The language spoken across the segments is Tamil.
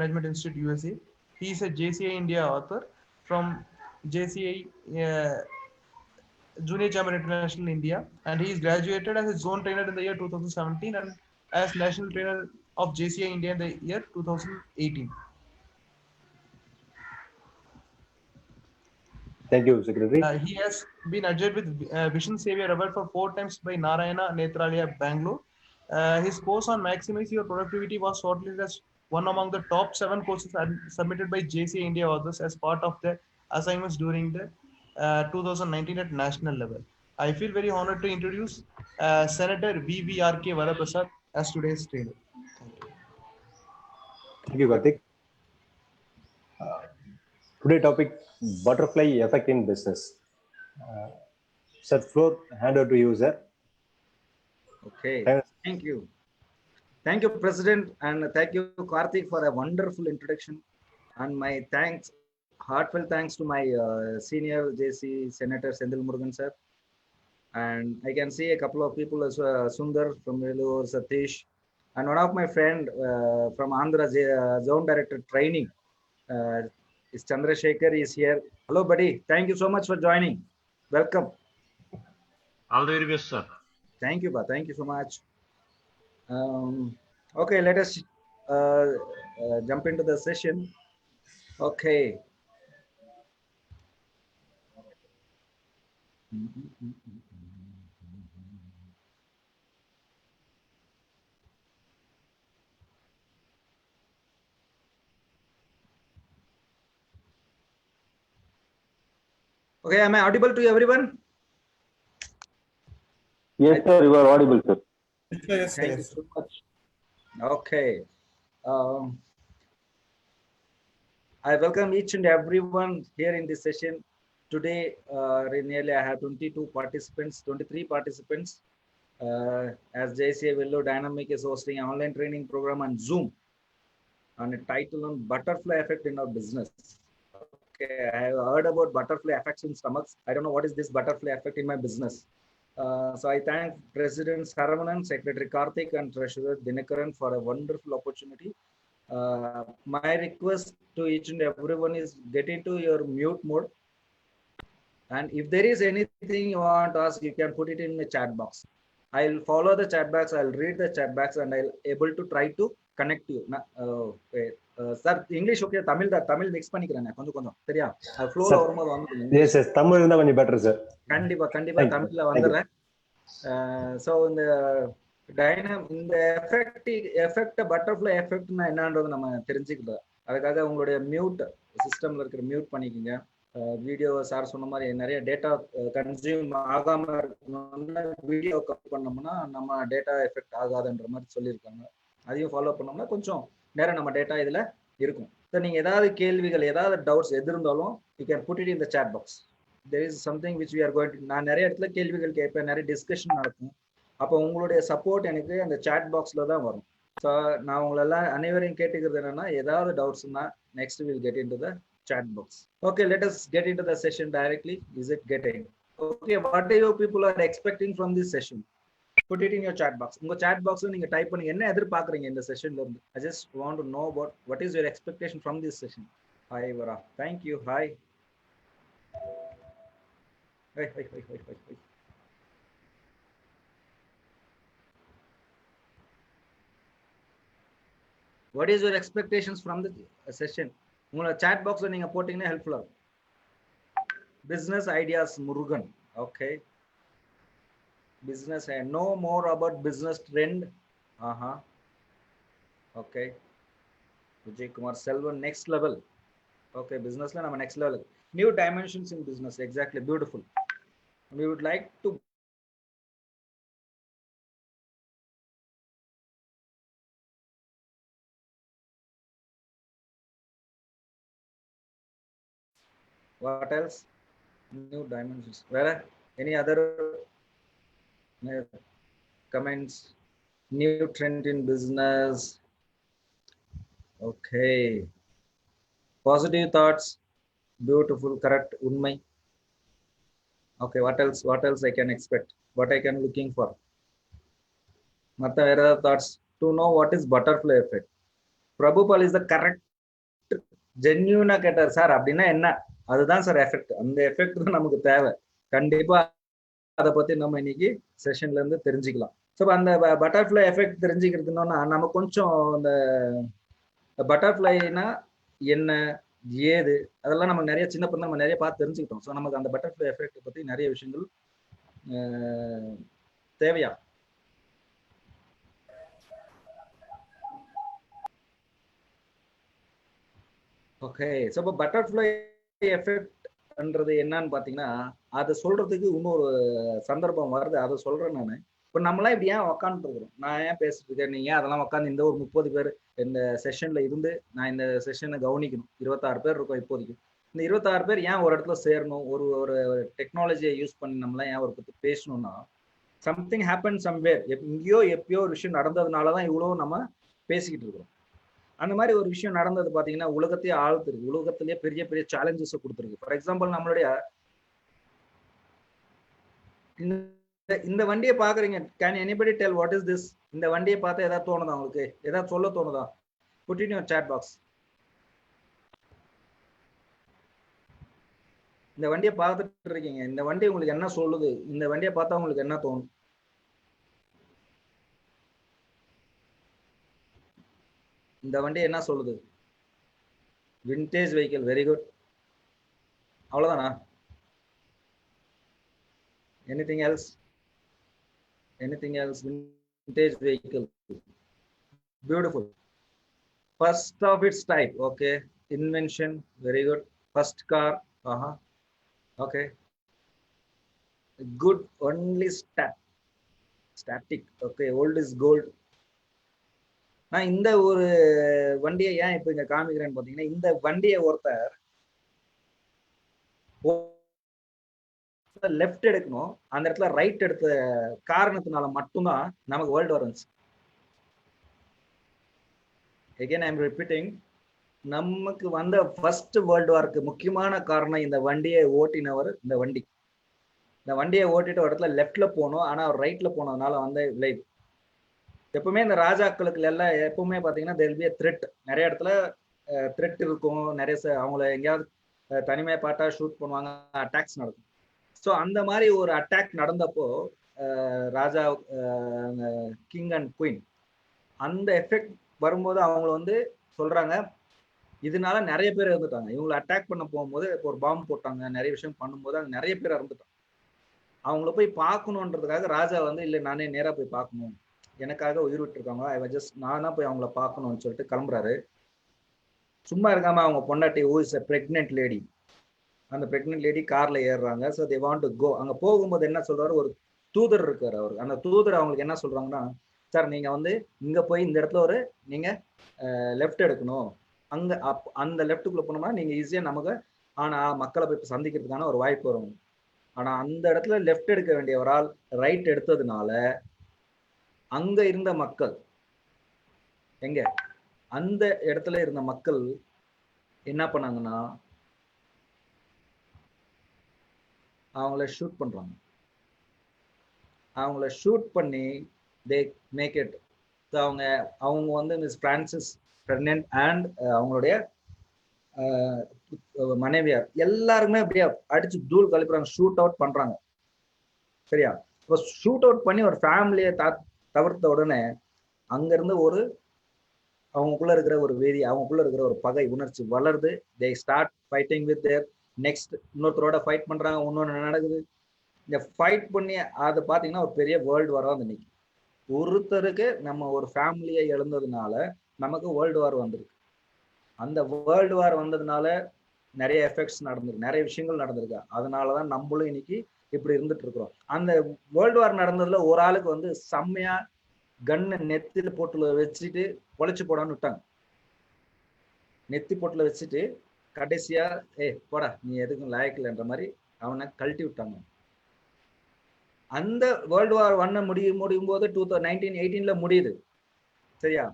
Management Institute, USA. He is a JCI India author from JCI Junior Chamber International India, and he is graduated as a zone trainer in the year 2017 and as national trainer of JCI India in the year 2018. Thank you, Secretary. He has been adjudged with Vision Savior Award for 4 times by Narayana Netralia, Bangalore. His course on Maximize Your Productivity was shortlisted as one among the top 7 courses submitted by JCI India authors as part of the assignments during the 2019 at national level. I feel very honored to introduce Senator VVRK Varaprasad as today's trainer. Thank you, Karthik. Today topic, butterfly effect in business. Sir, floor hand over to you, sir. Okay, thank you. Thank you, President, and thank you, Karthik, for a wonderful introduction. And my thanks, heartfelt thanks to my senior JC Senator Sendil Murugan, sir. And I can see a couple of people as Sundar from Vellore, Satish, and one of my friend from Andhra Zone Director Training is Chandrasekhar is here. Hello, buddy. Thank you so much for joining. Welcome. All the very best, sir. Thank you, Pa. Thank you so much. Okay, let us jump into the session. Okay. Okay, am I audible to everyone? Yes, sir, you are audible, sir. Yes, Thank you so much. Okay. I welcome each and everyone here in this session. Today, nearly I have 22 participants, 23 participants. As JCI Vellore Dynamic is hosting an online training program on Zoom on a title on butterfly effect in our business. Okay, I have heard about butterfly effects in stomachs. I don't know what is this butterfly effect in my business. So I thank President Saravanan, Secretary Karthik, and Treasurer Dinakaran for a wonderful opportunity. My request to each and everyone is get into your mute mode. And if there is anything you want to ask, you can put it in the chat box. I'll follow the chat box, I'll read the chat box, and I'll able to try to connect you. Sir, English okay, Tamil mix பண்ணிக்கிறேன் கொஞ்சம் கொஞ்சம் சரியா ஃப்ளோல வரும்போது வந்து Yes, yes, தமிழ் இருந்தா கொஞ்சம் பெட்டர் சார். கண்டிப்பா தமிழ்ல வந்துறேன். சோ இந்த இந்த எஃபெக்ட் பட்டர்ஃப்ளை எஃபெக்ட்னா என்னன்றது நம்ம தெரிஞ்சுக்கலாம். அதுக்காக உங்களுடைய மியூட் சிஸ்டம்ல இருக்கிற மியூட் பண்ணிக்கோங்க. வீடியோ சார் சொன்ன மாதிரி நிறைய டேட்டா கன்சியூம் ஆகாம இருக்கணும்னா வீடியோ கட் பண்ணோம்னா நம்ம டேட்டா எஃபெக்ட் ஆகாதுன்ற மாதிரி சொல்லியிருக்காங்க. அதையும் ஃபாலோ பண்ணோம்னா கொஞ்சம் நேரம் நம்ம டேட்டா இதுல இருக்கும். ஸோ நீங்க ஏதாவது கேள்விகள் ஏதாவது டவுட்ஸ் எது இருந்தாலும் you can put it in the chat box. there is something which we are going to நான் நிறைய இடத்துல கேள்விகள் கேட்பேன், நிறைய டிஸ்கஷன் நடக்கும். அப்போ உங்களுடைய சப்போர்ட் எனக்கு அந்த சாட் பாக்ஸ்ல தான் வரும். ஸோ நான் உங்களெல்லாம் அனைவரையும் கேட்டுக்கிறது என்னன்னா ஏதாவது டவுட்ஸ்னா next will get into the chat box. Okay, let us get into the session directly. Is it getting okay? What do you people are expecting from this session? Put it in your chat box. Unga chat box la neenga type panni enna edirpaakreenga indha session la irundhu. I just want to know about what is your expectation from this session. Hi Vara, thank you. Hi. Hey. What is your expectations from the session? உங்களோட சாட் பாக்ஸ்ல நீங்க போட்டீங்கன்னா ஹெல்ப்ஃபுல்லா இருக்கும். Business ideas Murugan. Okay, business know more about business trend. Okay, Vijayakumar Selvan next level. Okay, பிசினஸ்ல நம்ம next level new dimensions in business. Exactly, beautiful. We would like to what else? New dimensions. Where any other comments? New trend in business. Okay, positive thoughts. Beautiful, correct, unmai. Okay, what else I can expect? What I can looking for? Matta thoughts to know what is butterfly effect. Prabhupal is the correct ஜென்யூனா கேட்டார் சார் அப்படின்னா என்ன, அதுதான் சார் எஃபெக்ட். அந்த எஃபெக்ட் தான் நமக்கு தேவை. கண்டிப்பா அதை பத்தி நம்ம இன்னைக்கு செஷன்ல இருந்து தெரிஞ்சுக்கலாம். ஸோ அந்த பட்டர்ஃப்ளை எஃபெக்ட் தெரிஞ்சுக்கிறதுனா நம்ம கொஞ்சம் இந்த பட்டர்ஃப்ளைனா என்ன, ஏது, அதெல்லாம் நம்ம நிறைய சின்ன பிள்ளை நம்ம நிறைய பார்த்து தெரிஞ்சுக்கிட்டோம். ஸோ நமக்கு அந்த பட்டர்ஃப்ளை எஃபெக்ட் பத்தி நிறைய விஷயங்கள் தேவையா. ஓகே, ஸோ இப்போ பட்டர்ஃப்ளை எஃபெக்ட்ன்றது என்னன்னு பார்த்தீங்கன்னா, அதை சொல்றதுக்கு இன்னொரு சந்தர்ப்பம் வருது, அதை சொல்றேன் நான். இப்போ நம்மளாம் இப்படி ஏன் உக்காந்துருக்குறோம், நான் ஏன் பேசிட்டு இருக்கேன், நீங்க அதெல்லாம் உட்காந்து இந்த ஒரு 30 பேர் இந்த செஷன்ல இருந்து நான் இந்த செஷனை கவனிக்கணும். 26 பேர் இருக்கும் இப்போதைக்கு. இந்த 26 பேர் ஏன் ஒரு இடத்துல சேரணும், ஒரு ஒரு டெக்னாலஜியை யூஸ் பண்ணி நம்மளாம் ஏன் ஒரு பத்தி பேசணும்னா, சம்திங் ஹேப்பன் சம்வேர், எங்கேயோ எப்பயோ ஒரு விஷயம் நடந்ததுனாலதான் இவ்வளவு நம்ம பேசிக்கிட்டு இருக்கிறோம். அந்த மாதிரி ஒரு விஷயம் நடந்தது பாத்தீங்கன்னா உலகத்தையே ஆழ்த்திருக்கு, உலகத்திலேயே பெரிய பெரிய சேலஞ்சஸ் கொடுத்துருக்கு. ஃபார் எக்ஸாம்பிள் நம்மளுடைய இந்த வண்டியை பாக்குறீங்க, can anybody tell what is this? இந்த வண்டியை பார்த்தா ஏதாவது தோணுதா உங்களுக்கு, ஏதாவது சொல்ல தோணுதா? Put in your chat box. இந்த வண்டியை பார்த்துட்டு இருக்கீங்க, இந்த வண்டி உங்களுக்கு என்ன சொல்லுது, இந்த வண்டியை பார்த்தா உங்களுக்கு என்ன தோணும்? இந்த வண்டி என்ன சொல்லுது? Vintage vehicle. Very good. அவ்வளவுதானா? Anything else? Anything else? Vintage vehicle. Beautiful. First of its type. Okay. Invention. Very good. First car. ஆஹா. Okay. Good. Only static. Okay. Old is gold. நான் இந்த ஒரு வண்டியை ஏன் இப்ப இங்க காமிக்கிறேன்னு பாத்தீங்கன்னா, இந்த வண்டியை ஒருத்தர் லெஃப்ட் எடுக்கணும், அந்த இடத்துல ரைட் எடுத்த காரணத்தினால மட்டும்தான் நமக்கு வேர்ல்டு வார் வந்துச்சு. again I am repeating, நமக்கு வந்த ஃபர்ஸ்ட் வேர்ல்டு வார்க்கு முக்கியமான காரணம் இந்த வண்டியை ஓட்டினவர். இந்த வண்டியை ஓட்டிட்டு ஒரு இடத்துல லெஃப்ட்ல போகணும், ஆனா அவர் ரைட்ல போனதுனால வந்த விளைவு. எப்பவுமே இந்த ராஜாக்களுக்கு எல்லாம் எப்பவுமே பாத்தீங்கன்னா there will be a threat. நிறைய இடத்துல த்ரெட் இருக்கும், நிறைய அவங்கள எங்கேயாவது தனிமையை பார்த்தா ஷூட் பண்ணுவாங்க, அட்டாக்ஸ் நடக்கும். ஸோ அந்த மாதிரி ஒரு அட்டாக் நடந்தப்போ ராஜா, கிங் அண்ட் குயின், அந்த எஃபெக்ட் வரும்போது அவங்கள வந்து சொல்றாங்க, இதனால நிறைய பேர் இறந்துட்டாங்க. இவங்களை அட்டாக் பண்ண போகும்போது ஒரு பாம்பு போட்டாங்க, நிறைய விஷயம் பண்ணும்போது அங்கே நிறைய பேர் இறந்துட்டாங்க. அவங்கள போய் பார்க்கணுன்றதுக்காக ராஜா வந்து இல்லை நானே நேராக போய் பார்க்கணும், எனக்காக உயிர் விட்டுருக்காங்க, நான் தான் போய் அவங்கள பார்க்கணும்னு சொல்லிட்டு கிளம்புறாரு. சும்மா இருக்காம அவங்க பொண்டாட்டி, who is a pregnant lady, அந்த பிரெக்னென்ட் லேடி கார்ல ஏறுறாங்க. So they want to go. அங்க போகும்போது என்ன சொல்றாரு, ஒரு தூதர் இருக்காரு அவரு. அந்த தூதர் அவங்களுக்கு என்ன சொல்றாங்கன்னா, சார் நீங்க வந்து இங்க போய் இந்த இடத்துல ஒரு நீங்க லெஃப்ட் எடுக்கணும், அங்க அந்த லெஃப்ட்டுக்குள்ள போனோம்னா நீங்க ஈஸியா நமக்கு ஆனா மக்களை போய் சந்திக்கிறதுக்கான ஒரு வாய்ப்பு வரும். ஆனா அந்த இடத்துல லெஃப்ட் எடுக்க வேண்டிய ஒரு ஆள் ரைட் எடுத்ததுனால அங்க இருந்த மக்கள், எங்க அந்த இடத்துல இருந்த மக்கள் என்ன பண்ணாங்கன்னா அவங்கள ஷூட் பண்றாங்க. அவங்கள ஷூட் பண்ணி தே மேக் இட். அவங்க வந்து மிஸ் பிரான்சிஸ் பெர்னண்ட் அண்ட் அவங்களுடைய மனைவியார் எல்லாருமே அப்படியே அடிச்சு தூள் கழிப்புறாங்க, ஷூட் அவுட் பண்றாங்க. சரியா? இப்போ ஷூட் அவுட் பண்ணி ஒரு ஃபேமிலியை தவிர்த்த உடனே அங்கிருந்து ஒரு அவங்களுக்குள்ள இருக்கிற ஒரு வெறி, அவங்களுக்குள்ள இருக்கிற ஒரு பகை உணர்ச்சி வளருது. They start fighting with their next. இன்னொருத்தரோட ஃபைட் பண்றாங்க, இன்னொன்று நடக்குது. இந்த ஃபைட் பண்ணி அது பார்த்தீங்கன்னா ஒரு பெரிய வேர்ல்டு வாரா வந்து நிற்கும். ஒருத்தருக்கு நம்ம ஒரு ஃபேமிலியை இழந்ததுனால நமக்கு வேர்ல்டு வார் வந்திருக்கு. அந்த வேர்ல்டு வார் வந்ததுனால நிறைய எஃபெக்ட்ஸ் நடந்திருக்கு, நிறைய விஷயங்கள் நடந்திருக்கு. அதனாலதான் நம்மளும் இன்னைக்கு இப்படி இருந்துட்டு இருக்கிறோம். அந்த வேர்ல்டு வார் நடந்ததுல ஒரு ஆளுக்கு வந்து செம்மையா கண்ணை நெத்தில போட்டுல வச்சுட்டு பொழைச்சு போடான்னு விட்டாங்க. நெத்தி போட்டுல வச்சுட்டு கடைசியா போடா நீ எதுக்கும் லாயக்கில்ன்ற மாதிரி அவனை கழட்டி விட்டாங்க. அந்த வேர்ல்டு வார் 1 முடியும் போது 1918 முடியுது. சரியா?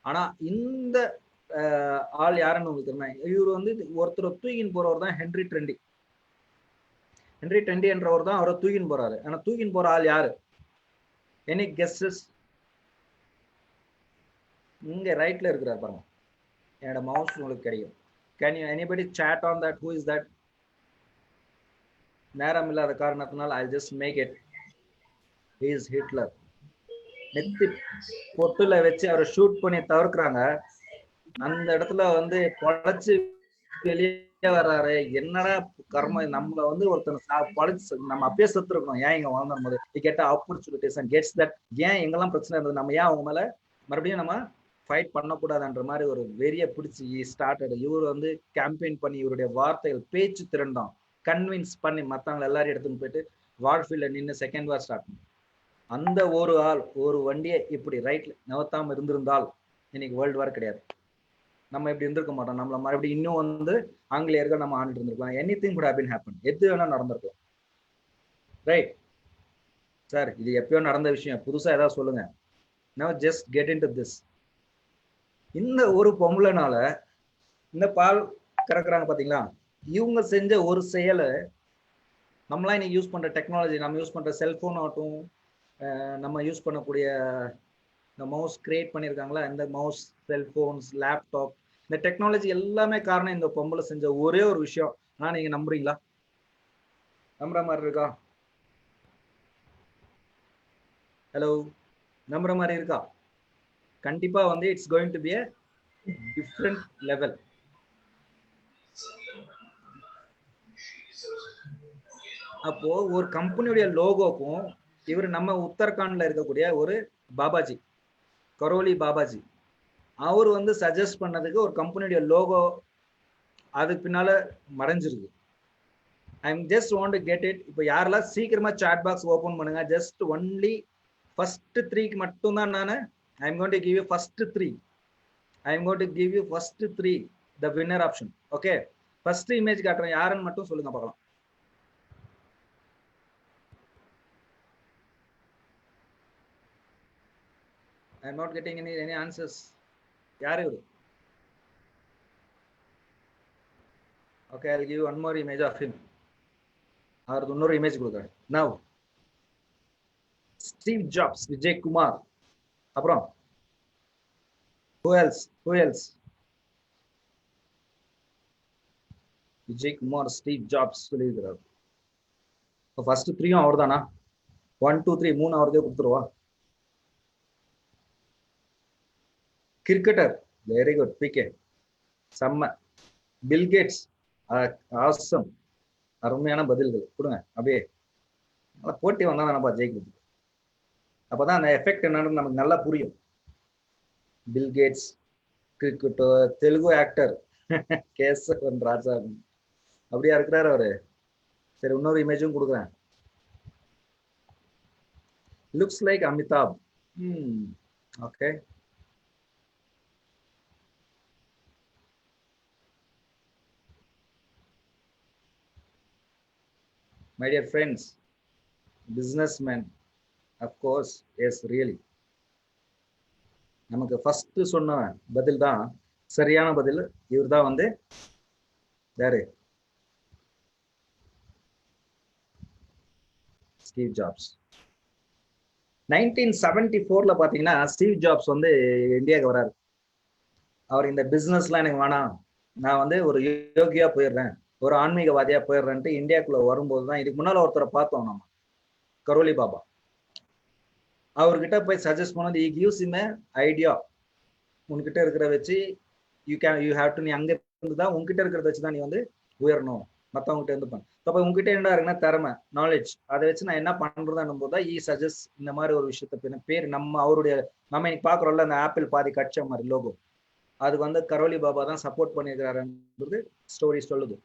ஆனா இந்த ஆள் யாருன்னு உங்களுக்கு தெரியுமா? இவர் வந்து ஒருத்தர் தூக்கின்னு போறவர் தான் ஹென்ரி ட்ரெண்டி. ஹென்ரி ட்ரெண்டி என்றவர் தான் அவரை தூக்கின்னு போறாரு. ஆனா தூக்கின்னு போற ஆள் யாரு? Any guesses? இங்க ரைட்ல இருக்கிறார் பாருங்க, என்னோட மவுஸ் உங்களுக்கு கிடைக்கும். Can you anybody chat on that? Who is that? நேரம் இல்லாத காரணத்தினால் I'll just make it. He is Hitler. நெத்தி பொட்டுல வச்சு அவரை ஷூட் பண்ணி தவிர்க்கிறாங்க. அந்த இடத்துல வந்து பொழைச்சு வெளியே வர்றாரு. என்னடா கர்ம, நம்மள வந்து ஒருத்தர் பொழைச்சு நம்ம அப்பயே செத்து இருக்கணும், ஏன் இங்க வாழ்ந்தும் போது கெட்ட ஆப்பர்ச்சுனிட்டிஸ் அண்ட் கெட்ஸ் தட். ஏன் எங்கெல்லாம் பிரச்சனை இருந்தது, நம்ம ஏன் அவங்க மேல மறுபடியும் நம்ம ஃபைட் பண்ணக்கூடாதுன்ற மாதிரி ஒரு வெறிய பிடிச்சி ஸ்டார்டட். இவர் வந்து கேம்பெயின் பண்ணி இவருடைய வார்த்தைகள் பேச்சு திறந்தோம் கன்வின்ஸ் பண்ணி மற்றவங்களை எல்லாரும் எடுத்துன்னு போயிட்டு வார்ஃபீல்ட்ல நின்று செகண்ட் வார் ஸ்டார்ட் பண்ணி அந்த ஒரு ஆள் ஒரு வண்டியை இப்படி ரைட்ல நவத்தாம இருந்திருந்தால் இன்னைக்கு வேர்ல்டு வார் கிடையாது. நம்ம இப்படி இருந்திருக்க மாட்டோம். நம்மள மறுபடியும் இன்னும் வந்து ஆங்கிலேயர்கள் நம்ம ஆண்டுட்டு இருந்திருக்கலாம். Any thing good have been happen. எது வேணா நடந்திருக்கலாம். ரைட் சார், இது எப்பயோ நடந்த விஷயம், புதுசா ஏதாவது சொல்லுங்க. நவ ஜஸ்ட் கெட் இன்டு திஸ். இந்த ஒரு பொம்பளைனால இந்த பால் கறக்குறாங்க பாத்தீங்களா, இவங்க செஞ்ச ஒரு செயலை நம்மளாம் இன்னைக்கு யூஸ் பண்ற டெக்னாலஜி, நம்ம யூஸ் பண்ற செல்போன் ஆகட்டும், நம்ம யூஸ் பண்ணக்கூடிய இந்த மவுஸ் கிரியேட் பண்ணியிருக்காங்களா, இந்த மவுஸ், செல்போன்ஸ், லேப்டாப், இந்த டெக்னாலஜி எல்லாமே காரணம் இந்த பொம்பளை செஞ்ச ஒரே ஒரு விஷயம். ஆனா நீங்க நம்புறீங்களா? நம்புற மாதிரி இருக்கா? ஹலோ, நம்புற மாதிரி இருக்கா? கண்டிப்பா வந்து it's going to be a different level. அப்போ ஒரு கம்பெனியுடைய லோகோக்கும் இவர் நம்ம உத்தரகாண்ட்ல இருக்கக்கூடிய ஒரு பாபாஜி, கரோலி பாபாஜி, அவர் வந்து சஜஸ்ட் பண்ணதுக்கு ஒரு கம்பெனியுடைய லோகோ அதுக்கு பின்னால மறைஞ்சிருக்கு. I am just want to get it. இப்போ யாரெல்லாம் சீக்கிரமா சாட் பாக்ஸ் ஓபன் பண்ணுங்க. ஜஸ்ட் ஒன்லி ஃபர்ஸ்ட் 3க்கு மட்டும் தான் நான் I am going to give you first 3. I am going to give you first 3 the winner option. Okay, first image காட்டுறேன், யாருன்னு மட்டும் சொல்லுங்க பார்க்கலாம். I am not getting any answers. யார் இவரு? Okay, I'll give you one more image of him. அவருக்கு இன்னொரு இமேஜ் கொடுக்குறேன். Now, Steve Jobs, Vijay Kumar. அப்புறம் who else? Vijay Kumar, Steve Jobs சொல்லியிருக்கிறார். ஃபர்ஸ்ட் 3யும் அவர் தானா? 1 2 3 3 அவருக்கே கொடுத்துருவா. கிரிக்கெட்டர், வெரி குட், பிகே, செம்ம. பில் கேட்ஸ், ஆசம், அருமையான பதில்கள் கொடுங்க. அப்படியே போட்டி வந்தா தானப்பா ஜெயிக்கிறது. அப்பதான் அந்த எஃபெக்ட் என்னன்னு நமக்கு நல்லா புரியும். Bill Gates, cricketer, Telugu actor Kesavan Raja, அப்படியா இருக்கிறாரு அவரு. சரி, இன்னொரு இமேஜும் கொடுக்குறேன். Looks like Amitabh. Okay, my dear friends, businessmen, of course, yes, really. நமக்கு ஃபர்ஸ்ட் சொன்ன பதில் தான் சரியான பதில். இவர் தான் வந்து யாரு? Steve jobs. 1974ல பாத்தீங்கன்னா ஸ்டீவ் ஜாப்ஸ் வந்து இந்தியாவுக்கு வராரு. அவர் இந்த பிசினஸ்லாம் எனக்கு வேணாம், நான் வந்து ஒரு யோகியா போயிடுறேன், ஒரு ஆன்மீகவாதியா போயிடுறேன்ட்டு இந்தியாக்குள்ள வரும்போதுதான், இதுக்கு முன்னால ஒருத்தரை பார்த்தோம் நம்ம, கரோலி பாபா. அவர்கிட்ட போய் சஜஸ்ட் பண்ணது, he gives him an idea. உன்கிட்ட இருக்கிற வச்சு you have to, நீ அங்க இருந்துதான் உங்ககிட்ட இருக்கிறத வச்சுதான் நீ வந்து உயரணும், மத்தவங்ககிட்ட இருந்து பண்ண. அப்ப உங்ககிட்ட என்ன இருக்குன்னா திறமை, நாலேஜ், அதை வச்சு நான் என்ன பண்றதுன்னு போதுதான் ஈ சஜஸ்ட் இந்த மாதிரி ஒரு விஷயத்த பேர் நம்ம அவருடைய நம்ம இன்னைக்கு பாக்குறோம்ல, அந்த ஆப்பிள் பாதி கட்ச மாதிரி லோகோ, அதுக்கு வந்து கரோலி பாபா தான் சப்போர்ட் பண்ணியிருக்கிறாருன்றது ஸ்டோரி சொல்லுது.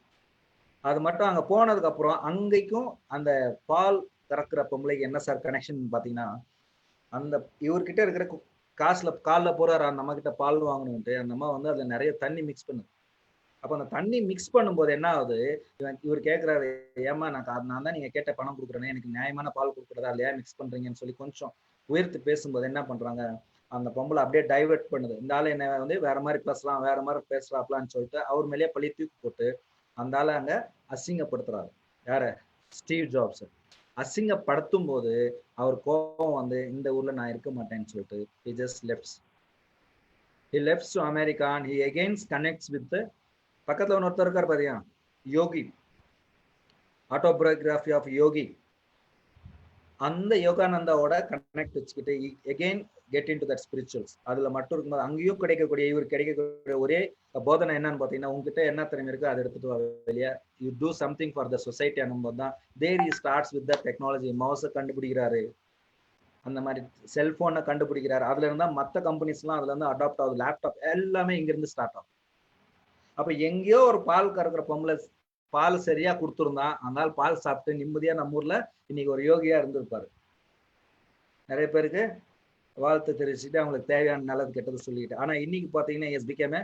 அது மட்டும் அங்க போனதுக்கு அப்புறம் அங்கேயும் அந்த பால் கறக்குற பொம்பளைக்கு என்ன சார் கனெக்ஷன் பாத்தீங்கன்னா, அந்த இவர்கிட்ட இருக்கிற காசுல காலில் போறாரு நம்ம கிட்ட பால் வாங்கணும்ட்டு, அந்த அம்மா வந்து அதுல நிறைய தண்ணி மிக்ஸ் பண்ணுது. அப்ப அந்த தண்ணி மிக்ஸ் பண்ணும்போது என்ன ஆகுது, இவர் கேட்கிறாரு, ஏமா நான் தான் நீங்க கேட்ட பணம் கொடுக்குறேன்னு, எனக்கு நியாயமான பால் கொடுக்குறதா இல்லையா மிக்ஸ் பண்றீங்கன்னு சொல்லி கொஞ்சம் உயர்த்து பேசும்போது என்ன பண்றாங்க, அந்த பொம்பளை அப்படியே டைவெர்ட் பண்ணுது. இந்த ஆளு என்ன வந்து வேற மாதிரி பேசலாம், வேற மாதிரி பேசுறாப்லான்னு சொல்லிட்டு அவர் மேலேயே பழி தூக்கி போட்டு அந்த ஆளை அங்க அசிங்கப்படுத்துறாரு. யார? Steve jobs. அசிங்கப்படுத்தும் போது அவர் கோபம் வந்து இந்த ஊர்ல நான் இருக்க மாட்டேன்னு சொல்லிட்டு he just left. He left to America and he again connects with the பக்கத்துல ஒருத்தர் இருக்கார் பாத்தியா, யோகி, ஆட்டோபயோகிராஃபி ஆஃப் யோகி. அந்த யோகானந்தாவோட கனெக்ட் வச்சுக்கிட்டு again get in to that spirituals. அதுல மட்டும் இருக்கும்போது அங்கேயும் கிடைக்கக்கூடிய இவர் கிடைக்கக்கூடிய ஒரே போதனை என்னன்னு பாத்தீங்கன்னா, உங்ககிட்ட என்ன திறமை இருக்கு அதை எடுத்துட்டு வெளியே, you do something for the society அனும்போது தான் தேர் இ ஸ்டார்ட்ஸ் வித் த டெக்னாலஜி. மவுஸை கண்டுபிடிக்கிறாரு, அந்த மாதிரி செல்போனை கண்டுபிடிக்கிறாரு. அதுல இருந்தா மற்ற கம்பெனிஸ் எல்லாம் அதுல இருந்து அடாப்ட் ஆகுது. லேப்டாப் எல்லாமே இங்க இருந்து ஸ்டார்ட் ஆகும். அப்ப எங்கேயோ ஒரு பால் கறக்குற பொம்பளை பால் சரியா கொடுத்துருந்தான், அதனால பால் சாப்பிட்டு நிம்மதியா நம்ம ஊர்ல இன்னைக்கு ஒரு யோகியா இருந்திருப்பாரு. நிறைய பேருக்கு வாழ்த்து தெரிவிச்சுட்டு அவங்களுக்கு தேவையான நல்லது கெட்டது சொல்லிட்டு. ஆனா இன்னைக்கு பாத்தீங்கன்னா இஸ் பிகேம் எ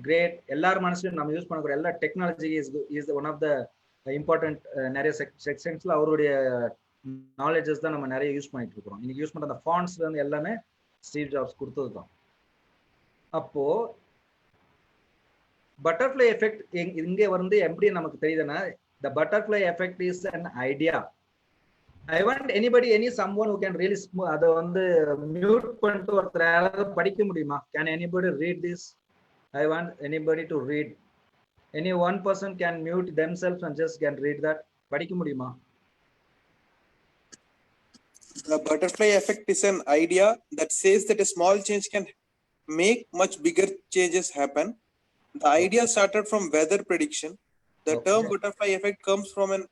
கிரேட் எல்லார் மனசுலையும் நம்ம யூஸ் பண்ணக்கூடிய எல்லா technology is one of the important. நிறைய செக்ஷன்ஸ்ல அவருடைய நாலேஜஸ் தான் நம்ம நிறைய யூஸ் பண்ணிட்டு இருக்கிறோம். இன்னைக்கு யூஸ் பண்ற அந்த ஃபாண்ட்ஸ்ல இருந்து எல்லாமே ஸ்டீவ் ஜாப்ஸ் கொடுத்தது தான். அப்போ பட்டர்ஃப்ளை எஃபெக்ட் இங்க வந்து எப்படி நமக்கு தெரியுதுன்னா, the butterfly effect is an idea. I want anybody, someone who can really அதை வந்து மியூட் பண்ணிட்டு ஒருத்தர் படிக்க முடியுமா? Can anybody read this? I want anybody to read. Any one person can mute themselves and just can read that. படிக்க முடியுமா? The butterfly effect is an idea that says that a small change can make much bigger changes happen. The idea started from weather prediction. The term butterfly effect comes from an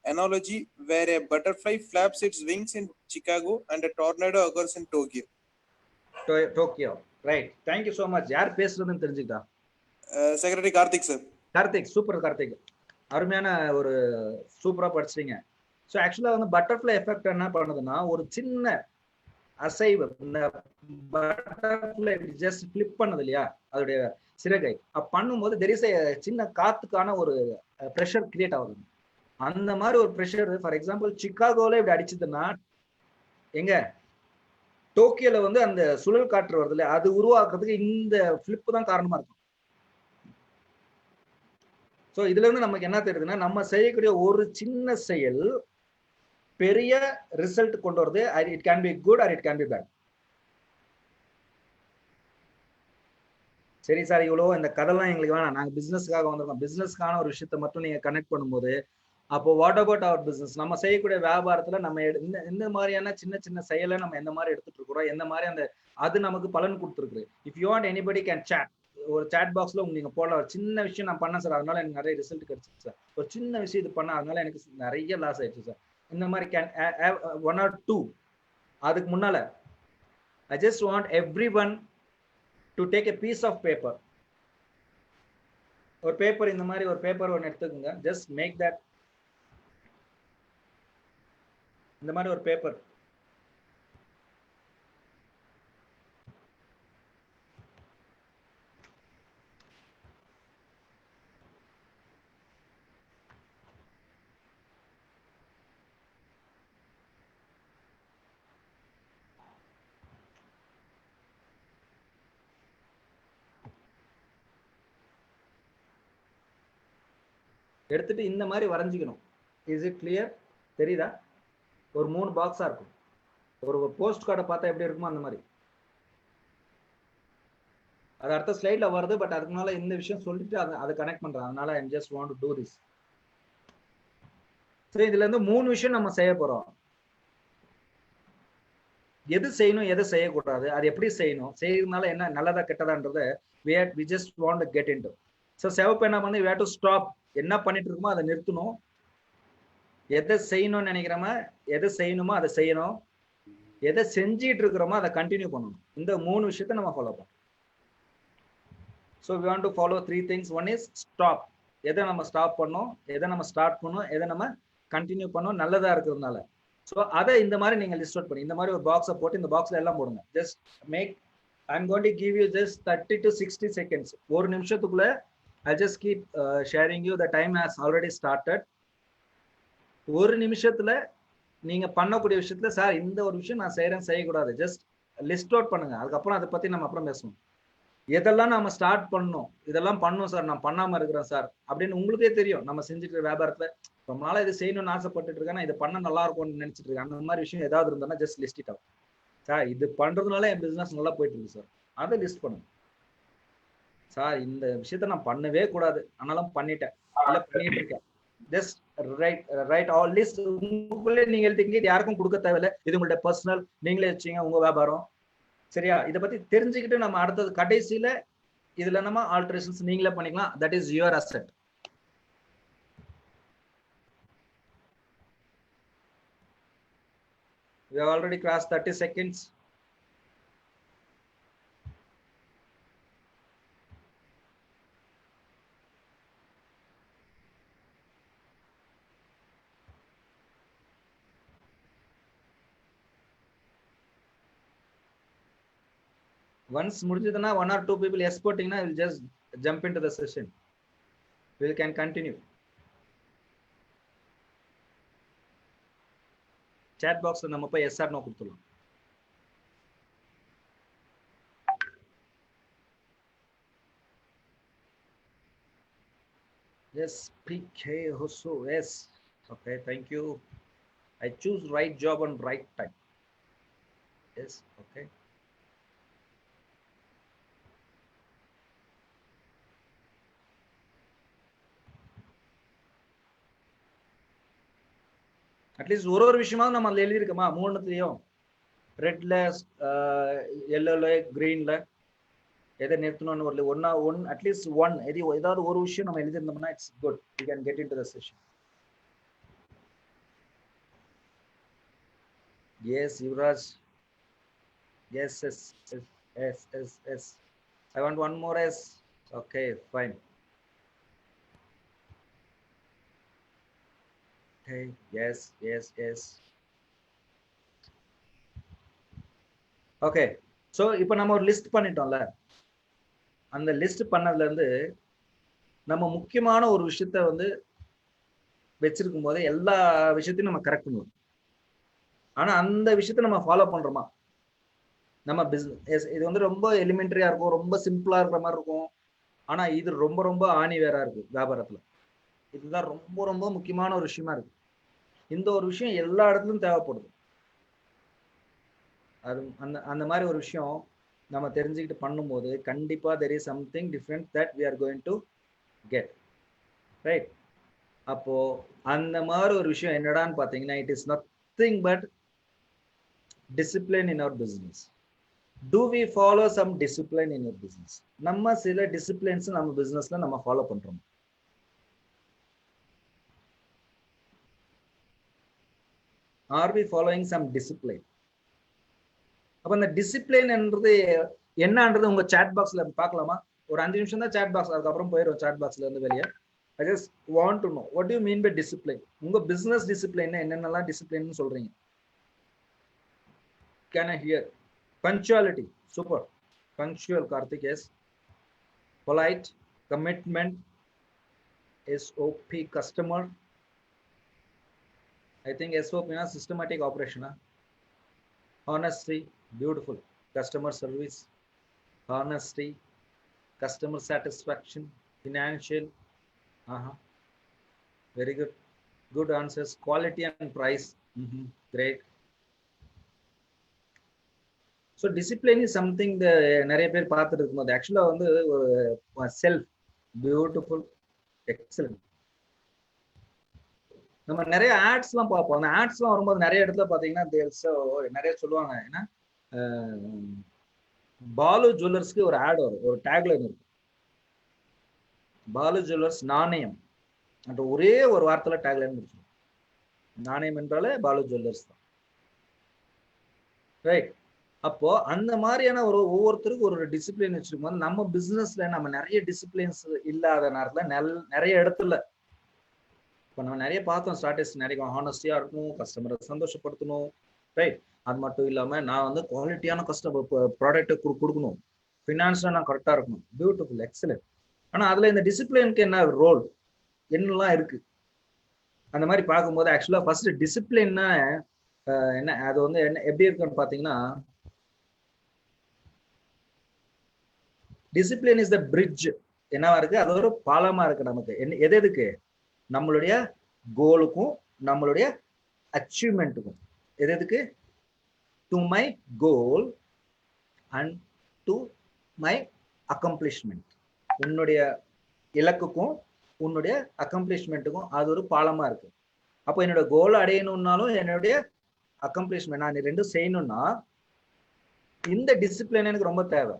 analogy where a butterfly flaps its wings in Chicago and a tornado occurs in Tokyo. Tokyo, right. Thank you so much. யார் பேசுறதுன்னு தெரிஞ்சுக்கிட்டா? Secretary Karthik sir. Karthik, super Karthik, அருமையான ஒரு சூப்பரா படிச்சிட்டீங்க. ஸோ ஆக்சுவலா வந்து பட்டர்ஃப்ளை எஃபெக்ட் என்ன பண்ணுதுன்னா, ஒரு சின்ன அசைவு, இந்த பட்டர்ஃப்ளை ஜஸ்ட் ஃபிளிப் பண்ணது இல்லையா அதோடைய சிறகை, பண்ணும்போது தெர் இஸ் சின்ன காத்துக்கான ஒரு ப்ரெஷர் கிரியேட் ஆகுது. அந்த மாதிரி ஒரு ப்ரெஷர் ஃபார் எக்ஸாம்பிள் சிக்காகோல இப்படி அடிச்சதுன்னா, எங்க டோக்கியோல வந்து அந்த சுழல் காற்று வருது இல்லையா, அது உருவாக்குறதுக்கு இந்த ஃபிளிப் தான் காரணமா இருக்கும். ஸோ இதுல இருந்து நமக்கு என்ன தெரியுதுன்னா, நம்ம செய்யக்கூடிய ஒரு சின்ன செயல் பெரிய ரிசல்ட் கொண்டு வருது. It can be good or it can be bad. சரி சார், இவ்வளோ இந்த கதைலாம் எங்களுக்கு வேணாம், நாங்கள் பிசினஸ்க்காக வந்திருக்கோம். பிசினஸ்க்கான ஒரு விஷயத்த மட்டும் நீங்க கனெக்ட் பண்ணும்போது, அப்போ வாட் அபவுட் அவர் பிசினஸ்? நம்ம செய்யக்கூடிய வியாபாரத்துல நம்ம இந்த மாதிரியான சின்ன சின்ன செயலை நம்ம எந்த மாதிரி எடுத்துட்டு இருக்கிறோம், எந்த மாதிரி அந்த அது நமக்கு பலன் கொடுத்துருக்கு. If you want anybody can chat, ஒரு சேட் பாக்ஸ்ல நீங்க போடலாம், ஒரு சின்ன விஷயம் நான் பண்ணேன் சார், அதனால எனக்கு நிறைய ரிசல்ட் கிடைச்சிச்சு சார். ஒரு சின்ன விஷயம் இது பண்ண அதனால எனக்கு நிறைய லாஸ் ஆயிடுச்சு சார். இந்த மாதிரி கேன் 1 or 2. அதுக்கு முன்னால I just want every one to take a piece of paper. ஒரு பேப்பர், இந்த மாதிரி ஒரு பேப்பர் ஒன்று எடுத்துக்கோங்க. ஜஸ்ட் மேக் தட், இந்த மாதிரி ஒரு பேப்பர். எடுத்துட்டு இந்த மாதிரி வரைஞ்சிக்கணும். Is it clear? தெரியுதா? ஒரு 3 பாக்ஸா இருக்கும். ஒரு போஸ்ட் கார்டை பார்த்தா எப்படி இருக்குமோ அந்த மாதிரி. அது அடுத்த ஸ்லைட்ல வருது, பட் அதுக்கு முன்னால இந்த விஷயம் சொல்லிட்டு அதை கனெக்ட் பண்றேன். அதனால ஐ just want to do this. சரி, இதுல இருந்து 3 விஷயம் நம்ம செய்ய போறோம். எது செய்யணும், எது செய்யக்கூடாது, அது எப்படி செய்யணும், செய்யறதுனால என்ன நல்லதா கெட்டதான்றத we just want to get into. So செவப்பு என்ன பண்ணி we have to stop. என்ன பண்ணிட்டு இருக்கோமோ அதை நிறுத்தணும். எதை செய்யணும்னு நினைக்கிறோமோ, எதை செய்யணுமோ அதை செய்யணும். எதை செஞ்சிட்டு இருக்கிறோமோ அதை கண்டினியூ பண்ணணும். இந்த 3 விஷயத்த நம்ம ஃபாலோ பண்ணணும். So we want to follow 3 things. One is stop. எதை நம்ம ஸ்டாப் பண்ணோம், எதை நம்ம ஸ்டார்ட் பண்ணோம், எதை நம்ம கண்டினியூ பண்ணோம் நல்லதா இருக்கிறதுனால. ஸோ அதை இந்த மாதிரி நீங்க லிஸ்ட் அவுட் பண்ணி இந்த மாதிரி ஒரு பாக்ஸை போட்டு இந்த பாக்ஸ்ல எல்லாம் போடுங்க. Just make, I am going to give you just 30 to 60 seconds. ஒரு நிமிஷத்துக்குள்ள I'll just keep sharing you. The time has already started. ஒரு நிமிஷத்துல நீங்க பண்ணக்கூடிய விஷயத்துல, சார் இந்த ஒரு விஷயம் நான் செய்யறேன் செய்யக்கூடாது, ஜஸ்ட் லிஸ்ட் அவுட் பண்ணுங்க. அதுக்கப்புறம் அதை பத்தி நம்ம அப்புறம் பேசணும். எதெல்லாம் நம்ம ஸ்டார்ட் பண்ணணும், இதெல்லாம் பண்ணணும் சார், நான் பண்ணாம இருக்கிறேன் சார் அப்படின்னு உங்களுக்கே தெரியும். நம்ம செஞ்சுட்டு வியாபாரத்துல ரொம்ப நாளா இது செய்யணும்னு ஆசைப்பட்டுட்டு இருக்கேன், இதை பண்ண நல்லா இருக்கும்னு நினைச்சிட்டு இருக்கேன். அந்த மாதிரி விஷயம் ஏதாவது இருந்தோம்னா just list it out. Sir இது பண்றதுனால என் பிசினஸ் நல்லா போயிட்டு இருக்கு சார், அதை லிஸ்ட் பண்ணுங்க. சார் இந்த விஷயத்த நான் பண்ணவே கூடாது, ஆனாலும் பண்ணிட்டேன், இல்ல பண்ணிட்டு இருக்கேன். Just right all list. உங்களுக்குள்ளே நீங்க எழுதிங்க, இது யாருக்கும் கொடுக்க தேவையில்லை, இது உங்களுடைய பர்சனல், நீங்களே வச்சீங்க, உங்க வியாபாரம். சரியா? இதை பத்தி தெரிஞ்சுக்கிட்டு நம்ம அடுத்தது கடைசியில இதுல நம்ம ஆல்டரேஷன்ஸ் நீங்களே பண்ணிக்கலாம். That is your asset. We have already crossed 30 seconds. Once முடிஞ்சதுன்னா 1 or 2 people yes போட்டீங்கன்னா we'll just jump into the session. We can continue. Chat box நம்ம போய் yes or no கொடுத்துடலாம். Yes, PK Hosso, yes. Okay, thank you. I choose right job on right time. Yes, okay. At least ஒரு விஷயமா நம்ம அதில் எழுதியிருக்கோமா? மூணுத்துலையும் ரெட்ல, எல்லோல, கிரீன்ல எதை நிறுத்தணும்னு ஒரு ஒன் அட்லீஸ்ட் ஒன் ஏதாவது ஒரு விஷயம் நம்ம எழுதியிருந்தோம்னா it's good. You can get into the session. Yes Yuvraj, yes yes yes yes yes yes. I want one more yes. Okay fine. Okay, yes, yes, yes. Okay, so இப்போ நம்ம ஒரு லிஸ்ட் பண்ணிட்டோம்ல, அந்த லிஸ்ட் பண்ணதுல இருந்து நம்ம முக்கியமான ஒரு விஷயத்த வந்து வச்சிருக்கும் போது எல்லா விஷயத்தையும் நம்ம கரெக்ட் பண்ணுவோம். ஆனா அந்த விஷயத்த நம்ம ஃபாலோ பண்றோமா? நம்ம பிசினஸ் இது வந்து ரொம்ப எலிமெண்டரியா இருக்கும், ரொம்ப சிம்பிளா இருக்கிற மாதிரி இருக்கும். ஆனா இது ரொம்ப ரொம்ப ஆணி வேறா இருக்கு வியாபாரத்துல. இதுதான் ரொம்ப ரொம்ப முக்கியமான ஒரு விஷயமா இருக்கு. இந்த ஒரு விஷயம் எல்லா இடத்துலயும் தேவைப்படுது. அது அந்த மாதிரி ஒரு விஷயம் நம்ம தெரிஞ்சுக்கிட்டு பண்ணும்போது கண்டிப்பா there is something different that we are going to get, right? அப்போ அந்த மாதிரி ஒரு விஷயம் என்னடான்னு பாத்தீங்கன்னா it is nothing but discipline in our business. Do we follow some discipline in your business? நம்ம சில டிசிப்ளின்ஸ் நம்ம பிசினஸ்ல நம்ம ஃபாலோ பண்றோம். Are we following some discipline? அப்ப அந்த டிசிப்ளின் என்றது என்னன்றது உங்க சாட் பாக்ஸ்ல பார்க்கலாமா? ஒரு 5 நிமிஷம் தான் சாட் பாக்ஸ், அதுக்கப்புறம் போயிடும் சாட் பாக்ஸ்ல இருந்து வெளியே. I just want to know what do you mean by discipline? உங்க பிசினஸ் டிசிப்ளின் என்னென்னலாம் டிசிப்ளின் சொல்றீங்க? Can I hear? Punctuality, super. Punctual, Karthik, yes. Polite, commitment, SOP, customer. I think SOP is systematic operation. Honesty, beautiful. Customer service, honesty, customer satisfaction, financial. Very good. Good answers. Quality and price. Great. So discipline is something நிறைய பேர் பார்த்துட்டு இருக்கும்போது ஆக்சுவலா வந்து ஒரு செல்ஃப் பியூட்டிஃபுல் எக்ஸலன்ட். நம்ம நிறைய ஆட்ஸ் எல்லாம் பார்ப்போம். அந்த ஆட்ஸ் எல்லாம் வரும்போது நிறைய இடத்துல பாத்தீங்கன்னா நிறைய சொல்லுவாங்க. ஏன்னா பாலு ஜுவல்லர்ஸ்க்கு ஒரு ஆட் வரும், ஒரு டேக்லைன் இருக்கு, பாலு ஜுவல்லர்ஸ் நாணயம் என்ற ஒரே ஒரு வார்த்தையில டேக்லைன் இருக்கு. நாணயம் என்றாலே பாலு ஜுவல்லர்ஸ் தான், ரைட்? அப்போ அந்த மாதிரியான ஒவ்வொருத்தருக்கும் ஒரு டிசிப்ளின் வச்சிருக்கும் போது நம்ம பிசினஸ்ல நம்ம நிறைய டிசிப்ளின்ஸ் இல்லாத நேரத்துல நிறைய இடத்துல இப்போ நம்ம நிறைய பார்த்தோம். ஸ்ட்ராட்டஜி நிறைய ஹானஸ்டியா இருக்கணும், கஸ்டமரை சந்தோஷப்படுத்தணும், ரைட்? அது மட்டும் இல்லாம நான் வந்து குவாலிட்டியான கஸ்டமர் ப்ராடக்ட்டை கொடுக்கணும், ஃபினான்ஸ்ல நான் கரெக்டா இருக்கணும், பியூட்டிஃபுல், எக்ஸலன்ட். ஆனா அதுல இந்த டிசிப்ளினுக்கு என்ன ரோல் என்னெல்லாம் இருக்கு அந்த மாதிரி பார்க்கும்போது ஆக்சுவலா ஃபர்ஸ்ட் டிசிப்ளின்னா என்ன, அது வந்து என்ன எப்படி இருக்குன்னு பாத்தீங்கன்னா, டிசிப்ளின் இஸ் த பிரிட்ஜ். என்னவா இருக்கு? அது ஒரு பாலமா இருக்கு நமக்கு. எதுக்கு? நம்மளுடைய கோலுக்கும் நம்மளுடைய அச்சீவ்மெண்ட்டுக்கும். எதுக்கு? To my goal and to my accomplishment. உன்னுடைய இலக்குக்கும் உன்னுடைய அக்கம்ப்ளிஷ்மெண்ட்டுக்கும் அது ஒரு பாலமா இருக்கு. அப்போ என்னோட கோல் அடையணும்னாலும் என்னுடைய அக்கம்ப்ளிஷ்மெண்ட் நான் ரெண்டும் செய்யணும்னா இந்த டிசிப்ளின் எனக்கு ரொம்ப தேவை.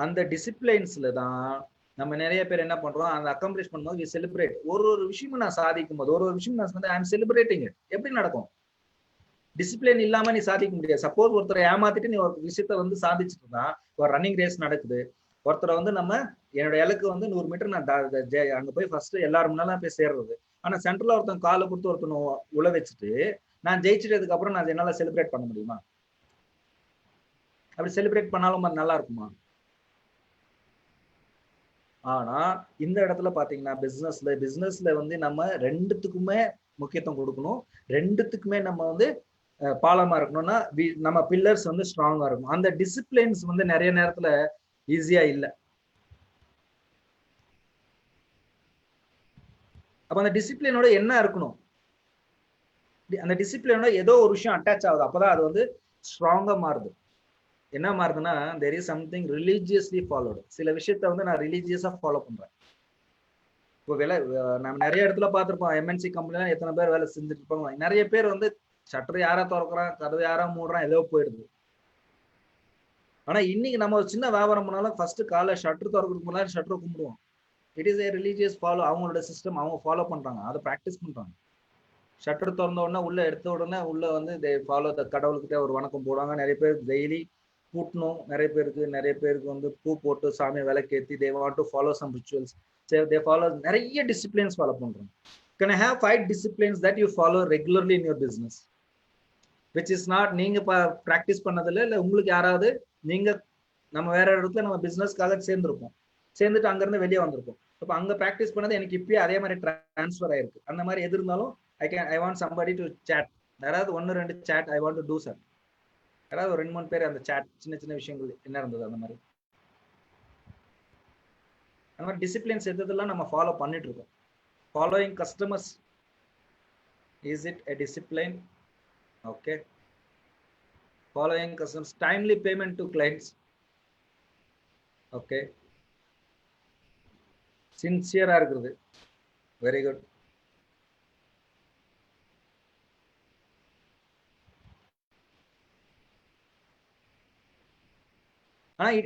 அந்த டிசிப்ளின்ஸ்ல தான் நம்ம நிறைய பேர் என்ன பண்றோம், அந்த அக்கம்ப்ளிஷ் பண்ணும்போது செலிப்ரேட். ஒரு விஷயமும் நான் சாதிக்கும் போது ஒரு விஷயம் நான் வந்து ஐ எம் செலிப்ரேட்டிங் இட். எப்படி நடக்கும்? டிசிப்ளின் இல்லாம நீ சாதிக்க முடியாது. சப்போஸ் ஒருத்தரை ஏமாத்திட்டு நீ ஒரு விஷயத்த வந்து சாதிச்சுட்டு இருந்தா, ஒரு ரன்னிங் ரேஸ் நடக்குது, ஒருத்தரை வந்து நம்ம என்னோட இலக்கு வந்து 100 மீட்டர் நான் அங்க போய் ஃபர்ஸ்ட் எல்லாரும் முன்னாலும் போய் சேர்றது. ஆனா சென்டர்ல ஒருத்தன் காலை கொடுத்து ஒருத்தனை உழ வச்சுட்டு நான் ஜெயிச்சிட்டதுக்கு அப்புறம் நான் என்னால செலிப்ரேட் பண்ண முடியுமா? அப்படி செலிப்ரேட் பண்ணாலும் அது நல்லா இருக்குமா? ஆனா இந்த இடத்துல பாத்தீங்கன்னா பிசினஸ்ல வந்து நம்ம ரெண்டுத்துக்குமே முக்கியத்துவம் கொடுக்கணும். ரெண்டுத்துக்குமே நம்ம வந்து பாலமா இருக்கணும்னா நம்ம பில்லர்ஸ் வந்து ஸ்ட்ராங்கா இருக்கும். அந்த டிசிப்ளின்ஸ் வந்து நிறைய நேரத்துல ஈஸியா இல்ல. அப்ப அந்த டிசிப்ளினோட என்ன இருக்கணும்? அந்த டிசிப்ளினோட ஏதோ ஒரு விஷயம் அட்டாச் ஆகுது, அப்பதான் அது வந்து ஸ்ட்ராங்கா மாறுது. என்ன மாறுதுன்னா there is something religiously followed. சில விஷயத்த வந்து நான் ரிலீஜியஸா ஃபாலோ பண்றேன். இப்போ நம்ம நிறைய இடத்துல பார்த்திருப்போம், எம்என்சி கம்பெனில எத்தனை பேர் வேலை செஞ்சுட்டு இருப்பாங்க. நிறைய பேர் வந்து ஷட்டர் யாரா திறக்கிறான், கதவு யாரா மூடுறான், ஏதோ போயிடுது. ஆனா இன்னைக்கு நம்ம ஒரு சின்ன வியாபாரம் பண்ணாலும் ஃபர்ஸ்ட் காலை ஷட்டர் திறக்கிறதுக்கு முன்னாடி ஷட்டரை கும்பிடுவோம். It is a religious follow. அவங்களோட சிஸ்டம் அவங்க ஃபாலோ பண்றாங்க, அதை ப்ராக்டிஸ் பண்றாங்க. ஷட்டர் திறந்த உடனே உள்ள எடுத்த உடனே உள்ள வந்து ஃபாலோ கடவுள்கிட்ட ஒரு வணக்கம் போடுவாங்க. நிறைய பேர் டெய்லி கூட்டணும். நிறைய பேருக்கு வந்து பூ போட்டு சாமியை விளக்கேத்தி they want to follow some rituals. They follow நிறைய disciplines ஃபாலோ பண்றாங்க. Can I have 5 disciplines that you follow regularly in your business? Which is not நீங்க பிராக்டிஸ் பண்ணதில்ல, இல்ல உங்களுக்கு யாராவது நீங்க நம்ம வேற இடத்துல நம்ம பிசினஸ்க்காக சேர்ந்துருப்போம், சேர்ந்துட்டு அங்கிருந்து வெளியே வந்திருப்போம். அப்ப அங்க பிராக்டிஸ் பண்ணது எனக்கு இப்பயே அதே மாதிரி டிரான்ஸ்ஃபர் ஆயிருக்கு. அந்த மாதிரி எது இருந்தாலும் I want somebody to chat. யாராவது 1-2 chat I want to do sir. யாராவது ஒரு 2-3 பேர் அந்த chat சின்ன சின்ன விஷயங்கள் என்ன இருந்தது அந்த மாதிரி டிசிப்ளின்ஸ் எதெல்லாம் நம்ம ஃபாலோ பண்ணிட்டு இருக்கோம். Following customers, is it a discipline? Okay. Following customers, timely payment to clients. Okay. சின்சியரா இருக்குது. Very good.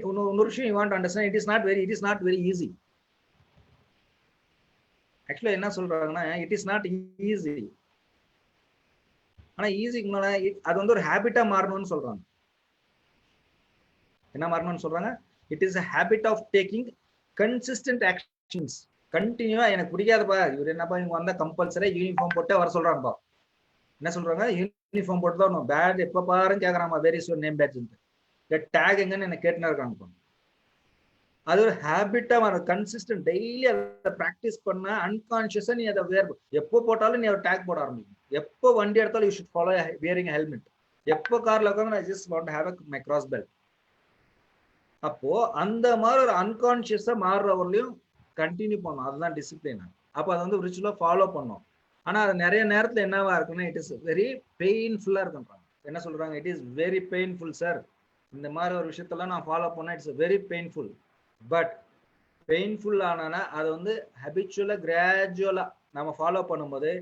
இன்னொரு விஷயம் you want to understand, it is not very easy. Actually என்ன சொல்றாங்கன்னா it is not easy. ஆனா ஈஸிக்கு மேல அது வந்து ஒரு ஹேபிட்டா மாறணும்னு சொல்றாங்க. என்ன மாறணும்னு சொல்றாங்க? it is a habit of taking consistent actions. கண்டினியூவா எனக்கு பிடிக்காதப்பா இவர் என்னப்பா இவங்க வந்தா கம்பல்சரி யூனிஃபார்ம் போட்டே வர சொல்றாங்கப்பா. என்ன சொல்றாங்க? யூனிஃபார்ம் போட்டு தான் வரணும். பேட் எப்ப பாருன்னு கேக்குறாங்க, where is your name badge, tag எங்கன்னு என்ன கேட்டுனா இருக்காங்க. அது ஒரு ஹேபிட்டா கன்சிஸ்டன்ட் டெய்லி அதை பிராக்டிஸ் பண்ண அன்கான்சியஸா நீ அதை எப்போ போட்டாலும் நீ டேக் போட ஆரம்பிக்கும். எப்போ வண்டி எடுத்தாலும் you should follow wearing helmet. எப்போ கார்ல உட்காந்து ஐ just want to have my cross belt. அப்போ அந்த மாதிரி ஒரு அன்கான்சியஸா மாறுறவர்களையும் கண்டினியூ பண்ணும். அதுதான் டிசிப்ளின். அப்போ அதை வந்து ரிச்சுவலா ஃபாலோ பண்ணும். ஆனா அது நிறைய நேரத்துல என்னவா இருக்குன்னா இட் இஸ் வெரி பெயின்ஃபுல்லா இருக்குன்றாங்க. என்ன சொல்றாங்க? It is very painful sir. இந்த மாதிரி ஒரு விஷயத்தெல்லாம் நான் ஃபாலோ பண்ணா it's very painful. But painful ஆனா அது வந்து ஹேபிச்சுவலா கிராஜுவலா நம்ம ஃபாலோ பண்ணும்போது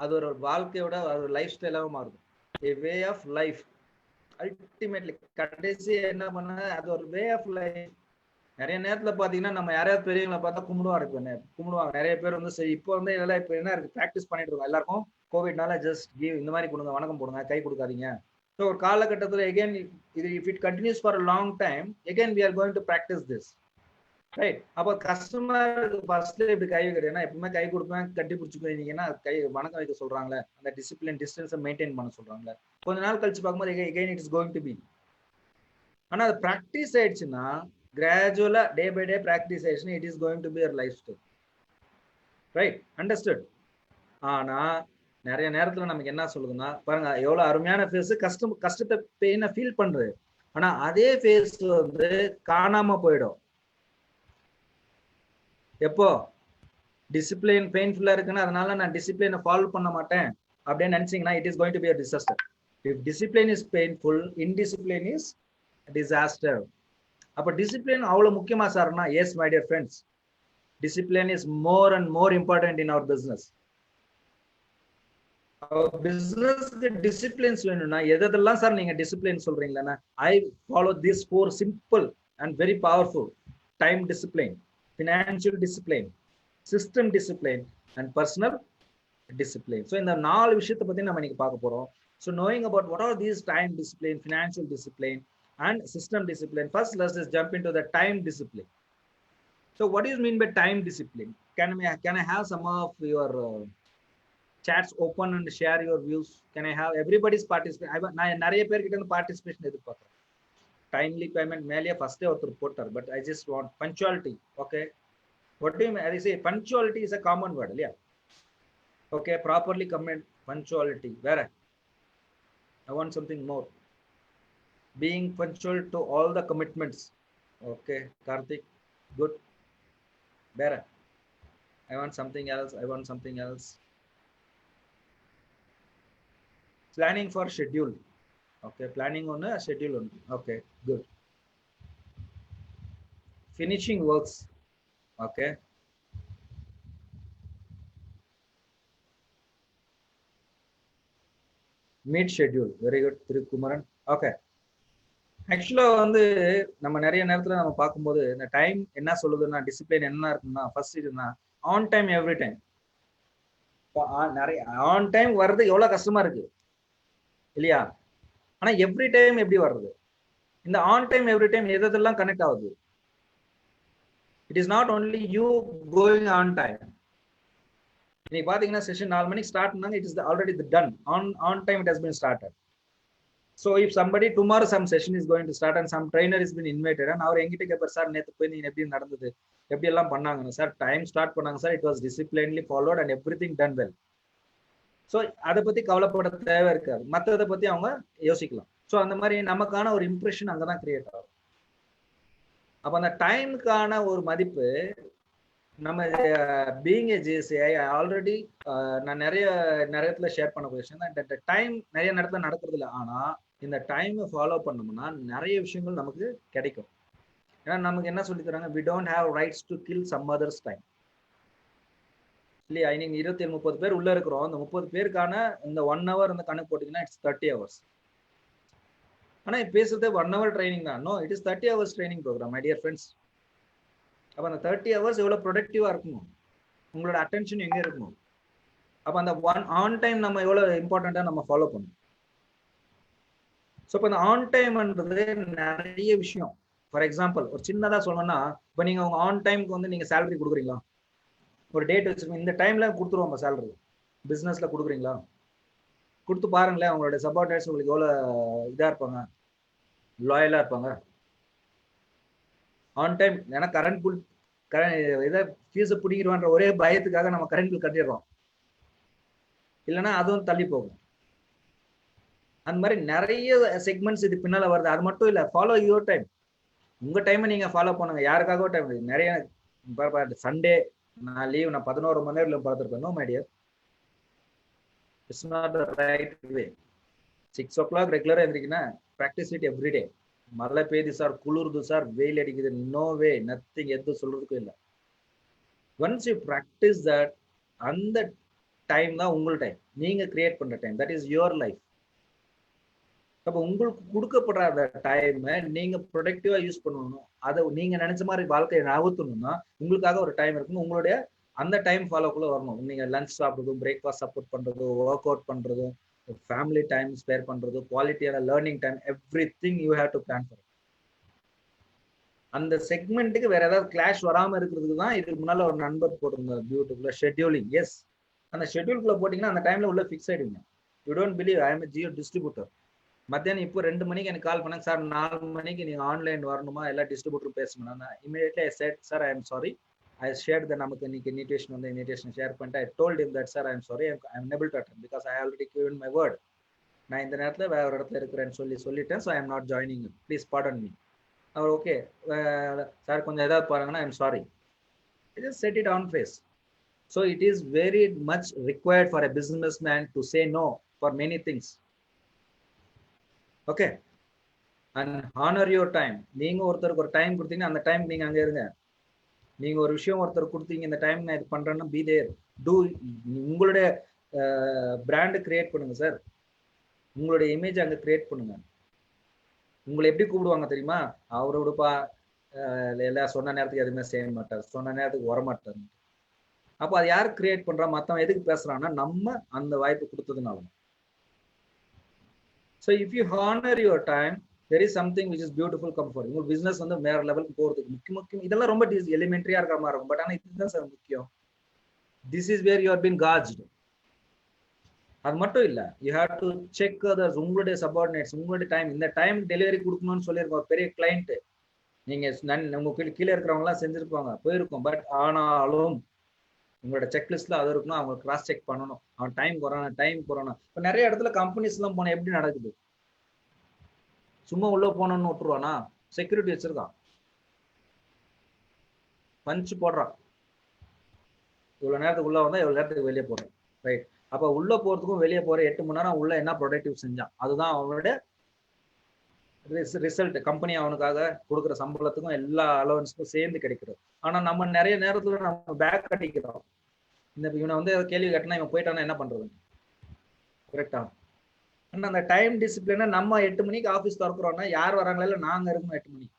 அது ஒரு வாழ்க்கையோட ஒரு லைஃப் ஸ்டைலாக மாறுது. a way of life. Ultimately கடைசி என்ன பண்ண அது ஒரு வே ஆஃப் லைஃப். நிறைய நேரத்துல பாத்தீங்கன்னா நம்ம யாராவது பெரியவங்களை பார்த்தா கும்பிடுவாங்க. நிறைய பேர் வந்து சரி இப்போ வந்து இதெல்லாம் இப்போ என்ன இருக்கு ப்ராக்டிஸ் பண்ணிட்டு இருக்கோம். எல்லாருக்கும் கோவிட்னால ஜஸ்ட் கிவ் இந்த மாதிரி கொடுங்க, வணக்கம் போடுங்க, கை கொடுக்காதீங்க. ஸோ ஒரு காலகட்டத்தில் எகைன் இது if it continues for a long time again we are going to practice this, right? அப்போ கஸ்டமருக்கு ஃபர்ஸ்ட்ல இப்படி கை கிடையாது, எப்பவுமே கை கொடுப்பேன், கட்டி பிடிச்சிக்குவீங்கன்னா கை வணக்கம் வைக்க சொல்றாங்களே, அந்த டிசிப்ளின் டிஸ்டன்ஸை மெயின்டைன் பண்ண சொல்றாங்களே. கொஞ்ச நாள் கழிச்சு பார்க்கும்போது again it is going to be. ஆனா அது ப்ராக்டிஸ் ஆயிடுச்சுன்னா கிராஜுவலா டே பை டே ப்ராக்டிஸ் ஆயிடுச்சுன்னா it is going to be your life style, right? Understood? ஆனா நிறைய நேரத்துல நமக்கு என்ன சொல்லுதுன்னா பாருங்க எவ்வளவு அருமையான ஃபேஸ், கஷ்டத்தை பெயினை ஃபீல் பண்றது, ஆனா அதே ஃபேஸ் வந்து காணாம போயிடும். எப்போ டிசிப்ளின் பெயின்ஃபுல்லா இருக்குன்னா அதனால நான் டிசிப்ளினை ஃபாலோ பண்ண மாட்டேன் அப்படின்னு நினைச்சீங்கன்னா it is going to be a disaster. If discipline is painful, indiscipline is disaster. அப்ப டிசிப்ளின் அவ்வளவு முக்கியமா சார்னா, yes my dear friends, discipline is more and more important in our business. Our business disciplines வேணும்னா எதெல்லாம் சார் நீங்க டிசிப்ளின் சொல்றீங்களா? I follow these 4 simple and very powerful: time discipline, financial discipline, system discipline, and personal discipline. So இந்த 4 விஷயத்தை பத்தி நம்ம இன்னைக்கு பார்க்க போறோம். So knowing about what are these time discipline, financial discipline, and system discipline, first let's just jump into the time discipline. So what do you mean by time discipline? Can I have some of your chats open and share your views? Can I have everybody's participation? நான் நிறைய பேர் கிட்ட இருந்து participation எதிர்பார்க்கிறேன். Timely payment மேலே ஃபர்ஸ்டே ஒருத்தர் போட்டார், but I just want punctuality. Okay, what do you mean? I say punctuality is a common word, இல்லையா? Okay, properly comment punctuality. Where I want something more. Being punctual to all the commitments. Okay, Karthik, good. Better. I want something else. I want something else. Planning for schedule. Okay, planning on a schedule. Okay, good. Finishing works. Okay. Meet schedule. Very good, Thirukumaran. Okay. ஆக்சுவலா வந்து நம்ம நிறைய நேரத்துல நம்ம பார்க்கும்போது இந்த டைம் என்ன சொல்லுதுன்னா, டிசிப்ளின் என்ன இருக்குன்னா, ஃபர்ஸ்ட் இதுனா ஆன் டைம் எவ்ரி டைம். நிறைய ஆன் டைம் வர்றது எவ்வளவு கஷ்டமா இருக்கு இல்லையா? ஆனா எவ்ரி டைம் எப்படி வர்றது? இந்த ஆன் டைம் எவ்ரி டைம் எதெல்லாம் கனெக்ட் ஆகுது? It is not only you going on time. நீங்க பாத்தீங்கன்னா செஷன் 4 மணிக்கு ஸ்டார்ட் பண்ணாங்க, it is already done on time, it has been started. So if somebody tomorrow some session is going to start and some trainer has been invited and அவர் எங்கிட்ட கேட்பார், சார் நேற்று போய் நீங்க எப்படி நடந்தது, எப்படி எல்லாம் பண்ணாங்க சார், டைம் ஸ்டார்ட் பண்ணாங்க sir, it was disciplinedly followed and everything done well. So அதை பத்தி கவலைப்பட தேவை இருக்காது, மற்றதை பத்தி அவங்க யோசிக்கலாம். ஸோ அந்த மாதிரி நமக்கான ஒரு இம்ப்ரெஷன் அங்கதான் கிரியேட் ஆகும். அப்ப அந்த டைமுக்கான ஒரு மதிப்பு நம்ம பீயிங் ஏ ஜிஎஸ்ஐ ஆல்ரெடி நான் நிறைய நேரத்துல ஷேர் பண்ண கொஸ்டின், டைம் நிறைய நேரத்துல நடக்கிறது இல்லை. ஆனா இந்த டைமை ஃபாலோ பண்ணோம்னா நிறைய விஷயங்கள் நமக்கு கிடைக்கும். ஏன்னா நமக்கு என்ன சொல்லி தராங்க, we don't have rights to kill some others time. இல்லையா? நீங்க 27-30 பேர் உள்ள இருக்கிறோம், அந்த 30 பேருக்கான இந்த 1 hour அந்த கணக்கு போட்டீங்கன்னா இட்ஸ் 30 hours. ஆனா பேசுறது 1 hour ட்ரைனிங் தான். No, it is 30 hours training program my dear friends. அப்ப அந்த 30 hours எவ்வளவு ப்ரொடக்டிவா இருக்கணும், உங்களோட அட்டென்ஷன் எங்க இருக்கணும். அப்ப அந்த ஆன் டைம் நம்ம எவ்வளவு இம்பார்ட்டண்டா நம்ம ஃபாலோ பண்ணணும். ஸோ இப்போ இந்த ஆன் டைம்ன்றது நிறைய விஷயம். ஃபார் எக்ஸாம்பிள் ஒரு சின்னதா சொல்லணும்னா, இப்போ நீங்க உங்க ஆன் டைமுக்கு வந்து நீங்க சேலரி கொடுக்குறீங்களா? ஒரு டேட் வச்சிருக்கீங்க, இந்த டைம்ல கொடுத்துருவோம் உங்க சேலரி. பிசினஸ்ல கொடுக்குறீங்களா? கொடுத்து பாருங்களேன், உங்களுடைய சப்பார்டினேட்ஸ் உங்களுக்கு எவ்வளவு இதா இருப்பாங்க, லாயலா இருப்பாங்க. On time. ஏன்னா கரண்ட் பில் இதை ஃபீஸை பிடிக்கிறோன்ற ஒரே பயத்துக்காக நம்ம கரண்ட் பில் கட்டிடுறோம், இல்லைன்னா அதுவும் தள்ளி போகும். அந்த மாதிரி நிறைய செக்மெண்ட்ஸ் இது பின்னால வருது. அது மட்டும் இல்ல, ஃபாலோ யுவர் டைம். உங்க டைமை நீங்க ஃபாலோ பண்ணுங்க. யாருக்காக டைம் நிறைய சண்டே நான் லீவ், நான் 11 மணி நேரம் பார்த்துருப்பேன். No my dear, it's not the right way. 6 o'clock ரெகுலரா எந்திரிக்கினா ப்ராக்டிஸ் இட் எவ்ரி டே. மழை பெய்யுது சார், குளிருது சார், வெயில் அடிக்குது, நோ வே, நத்திங், எது சொல்றதுக்கும் இல்லை. ஒன்ஸ் யூ ப்ராக்டிஸ் தட், அந்த டைம் தான் உங்கள் டைம், நீங்க கிரியேட் பண்ற time, that is your life. அப்போ உங்களுக்கு கொடுக்கப்படுற அந்த டைமை நீங்க ப்ரொடக்டிவா யூஸ் பண்ணணும். அதை நீங்க நினைச்ச மாதிரி வாழ்க்கையை நகர்த்தணும்னா உங்களுக்காக ஒரு டைம் இருக்கணும். உங்களுடைய அந்த டைம் ஃபாலோக்குள்ள வரணும். நீங்க லஞ்ச் சாப்பிடுறதும், பிரேக்ஃபாஸ்ட் சப்போர்ட் பண்றதும், ஒர்க் அவுட் பண்றதும், ஃபேமிலி டைம் ஸ்பேர் பண்றதும், குவாலிட்டியான learning time, every thing you have to plan for. அந்த செக்மெண்ட்டுக்கு வேற ஏதாவது கிளாஷ் வராம இருக்கிறதுக்கு தான் இதுக்கு முன்னால ஒரு நண்பர் போட்டிருந்தார் பியூட்டிஃபுல்லா, ஷெட்யூலிங். எஸ், அந்த ஷெட்யூல்குள்ள போட்டீங்கன்னா அந்த டைம்ல உள்ள ஃபிக்ஸ் ஆயிடுங்க. You don't believe, I am a Jio distributor. மத்தியானம் இப்போ 2 மணிக்கு எனக்கு கால் பண்ணாங்க, சார் 4 மணிக்கு நீங்க ஆன்லைன் வரணுமா, எல்லா டிஸ்ட்ரிபியூட்டரும் பேசணும். Immediately I set, sir I am sorry, I share the நமக்கு இன்னைக்கு இன்விடேஷன் வந்து இன்விடேஷன் ஷேர் பண்ணிட்டு I told him that sir I am sorry, I am unable to attend because I already given my word. நான் இந்த நேரத்துல வேற ஒரு இடத்துல இருக்கிறேன்னு சொல்லிட்டேன். So I am not joining, please pardon me. அவர் ஓகே சார் கொஞ்சம் ஏதாவது பாருங்கன்னா I am sorry. Just set it on face. So it is very much required for a businessman to say no for many things. Okay, and honour your time. நீங்க ஒருத்தருக்கு ஒரு டைம் கொடுத்தீங்கன்னா அந்த டைம் நீங்க அங்க இருங்க. நீங்க ஒரு விஷயம் ஒருத்தர் கொடுத்தீங்க, இந்த டைம் நான் இது பண்றேன்னா பி தேர். டூ. உங்களுடைய பிராண்ட் கிரியேட் பண்ணுங்க சார். உங்களுடைய இமேஜ் அங்க கிரியேட் பண்ணுங்க. உங்களை எப்படி கூப்பிடுவாங்க தெரியுமா? அவரோடப்பா எல்லாம் சொன்ன நேரத்துக்கு எதுவுமே செய்ய மாட்டார், சொன்ன நேரத்துக்கு வரமாட்டார். அப்போ அது யார் கிரியேட் பண்றா? மத்தவன் எதுக்கு பேசுறான்னா நம்ம அந்த வாய்ப்பு கொடுத்ததுனால. So if you honour your time, there is something which is beautiful comfort. உங்க பிசினஸ் வந்து வேற லெவலுக்கு போறதுக்கு முக்கியம் இதெல்லாம் ரொம்ப எலிமெண்டரியா இருக்கிற மாதிரி இருக்கும். பட் ஆனா இதுதான் சார் முக்கியம். This is where you are been gauged. அது மட்டும் இல்ல, you have to check others. உங்களுடைய சபார்டினேட்ஸ், உங்களுடைய டைம், இந்த டைம் டெலிவரி கொடுக்கணும்னு சொல்லியிருக்கோம். பெரிய கிளைண்ட் நீங்க உங்க கீழே இருக்கிறவங்க எல்லாம் செஞ்சிருப்பாங்க, போயிருக்கும். பட் ஆனாலும் உங்களோட செக்லிஸ்ட்ல அது இருக்கணும். அவங்க கிராஸ் செக் பண்ணணும். அவன் டைம் குறானா. இப்ப நிறைய இடத்துல கம்பெனிஸ் எல்லாம் போன எப்படி நடக்குது? சும்மா உள்ள போனோம்னு விட்டுருவானா? செக்யூரிட்டி வச்சிருக்கான், பஞ்ச் போடுறான். இவ்வளவு நேரத்துக்கு உள்ள வந்தா இவ்வளவு நேரத்துக்கு வெளியே போடுறேன். ரைட். அப்ப உள்ள போறதுக்கும் வெளியே போற 8 மணி நேரம் உள்ள என்ன ப்ரொடக்டிவ் செஞ்சான், அதுதான் அவனுடைய ரிசல்ட். கம்பெனி அவனுக்காக கொடுக்குற சம்பளத்துக்கும் எல்லா அலவன்ஸுக்கும் சேர்ந்து கிடைக்கிறது. ஆனா நம்ம நிறைய நேரத்துல நம்ம பேக் அடிக்கிறோம். இவனை வந்து கேள்வி கேட்டனா இவன் போயிட்டானா என்ன பண்றது? கரெக்டா? ஆனா அந்த டைம் டிசிப்ளினை நம்ம 8 மணிக்கு ஆஃபீஸ் திறக்கிறோம்னா யார் வராங்களா? இல்லை நாங்க இருக்கணும். 8 மணிக்கு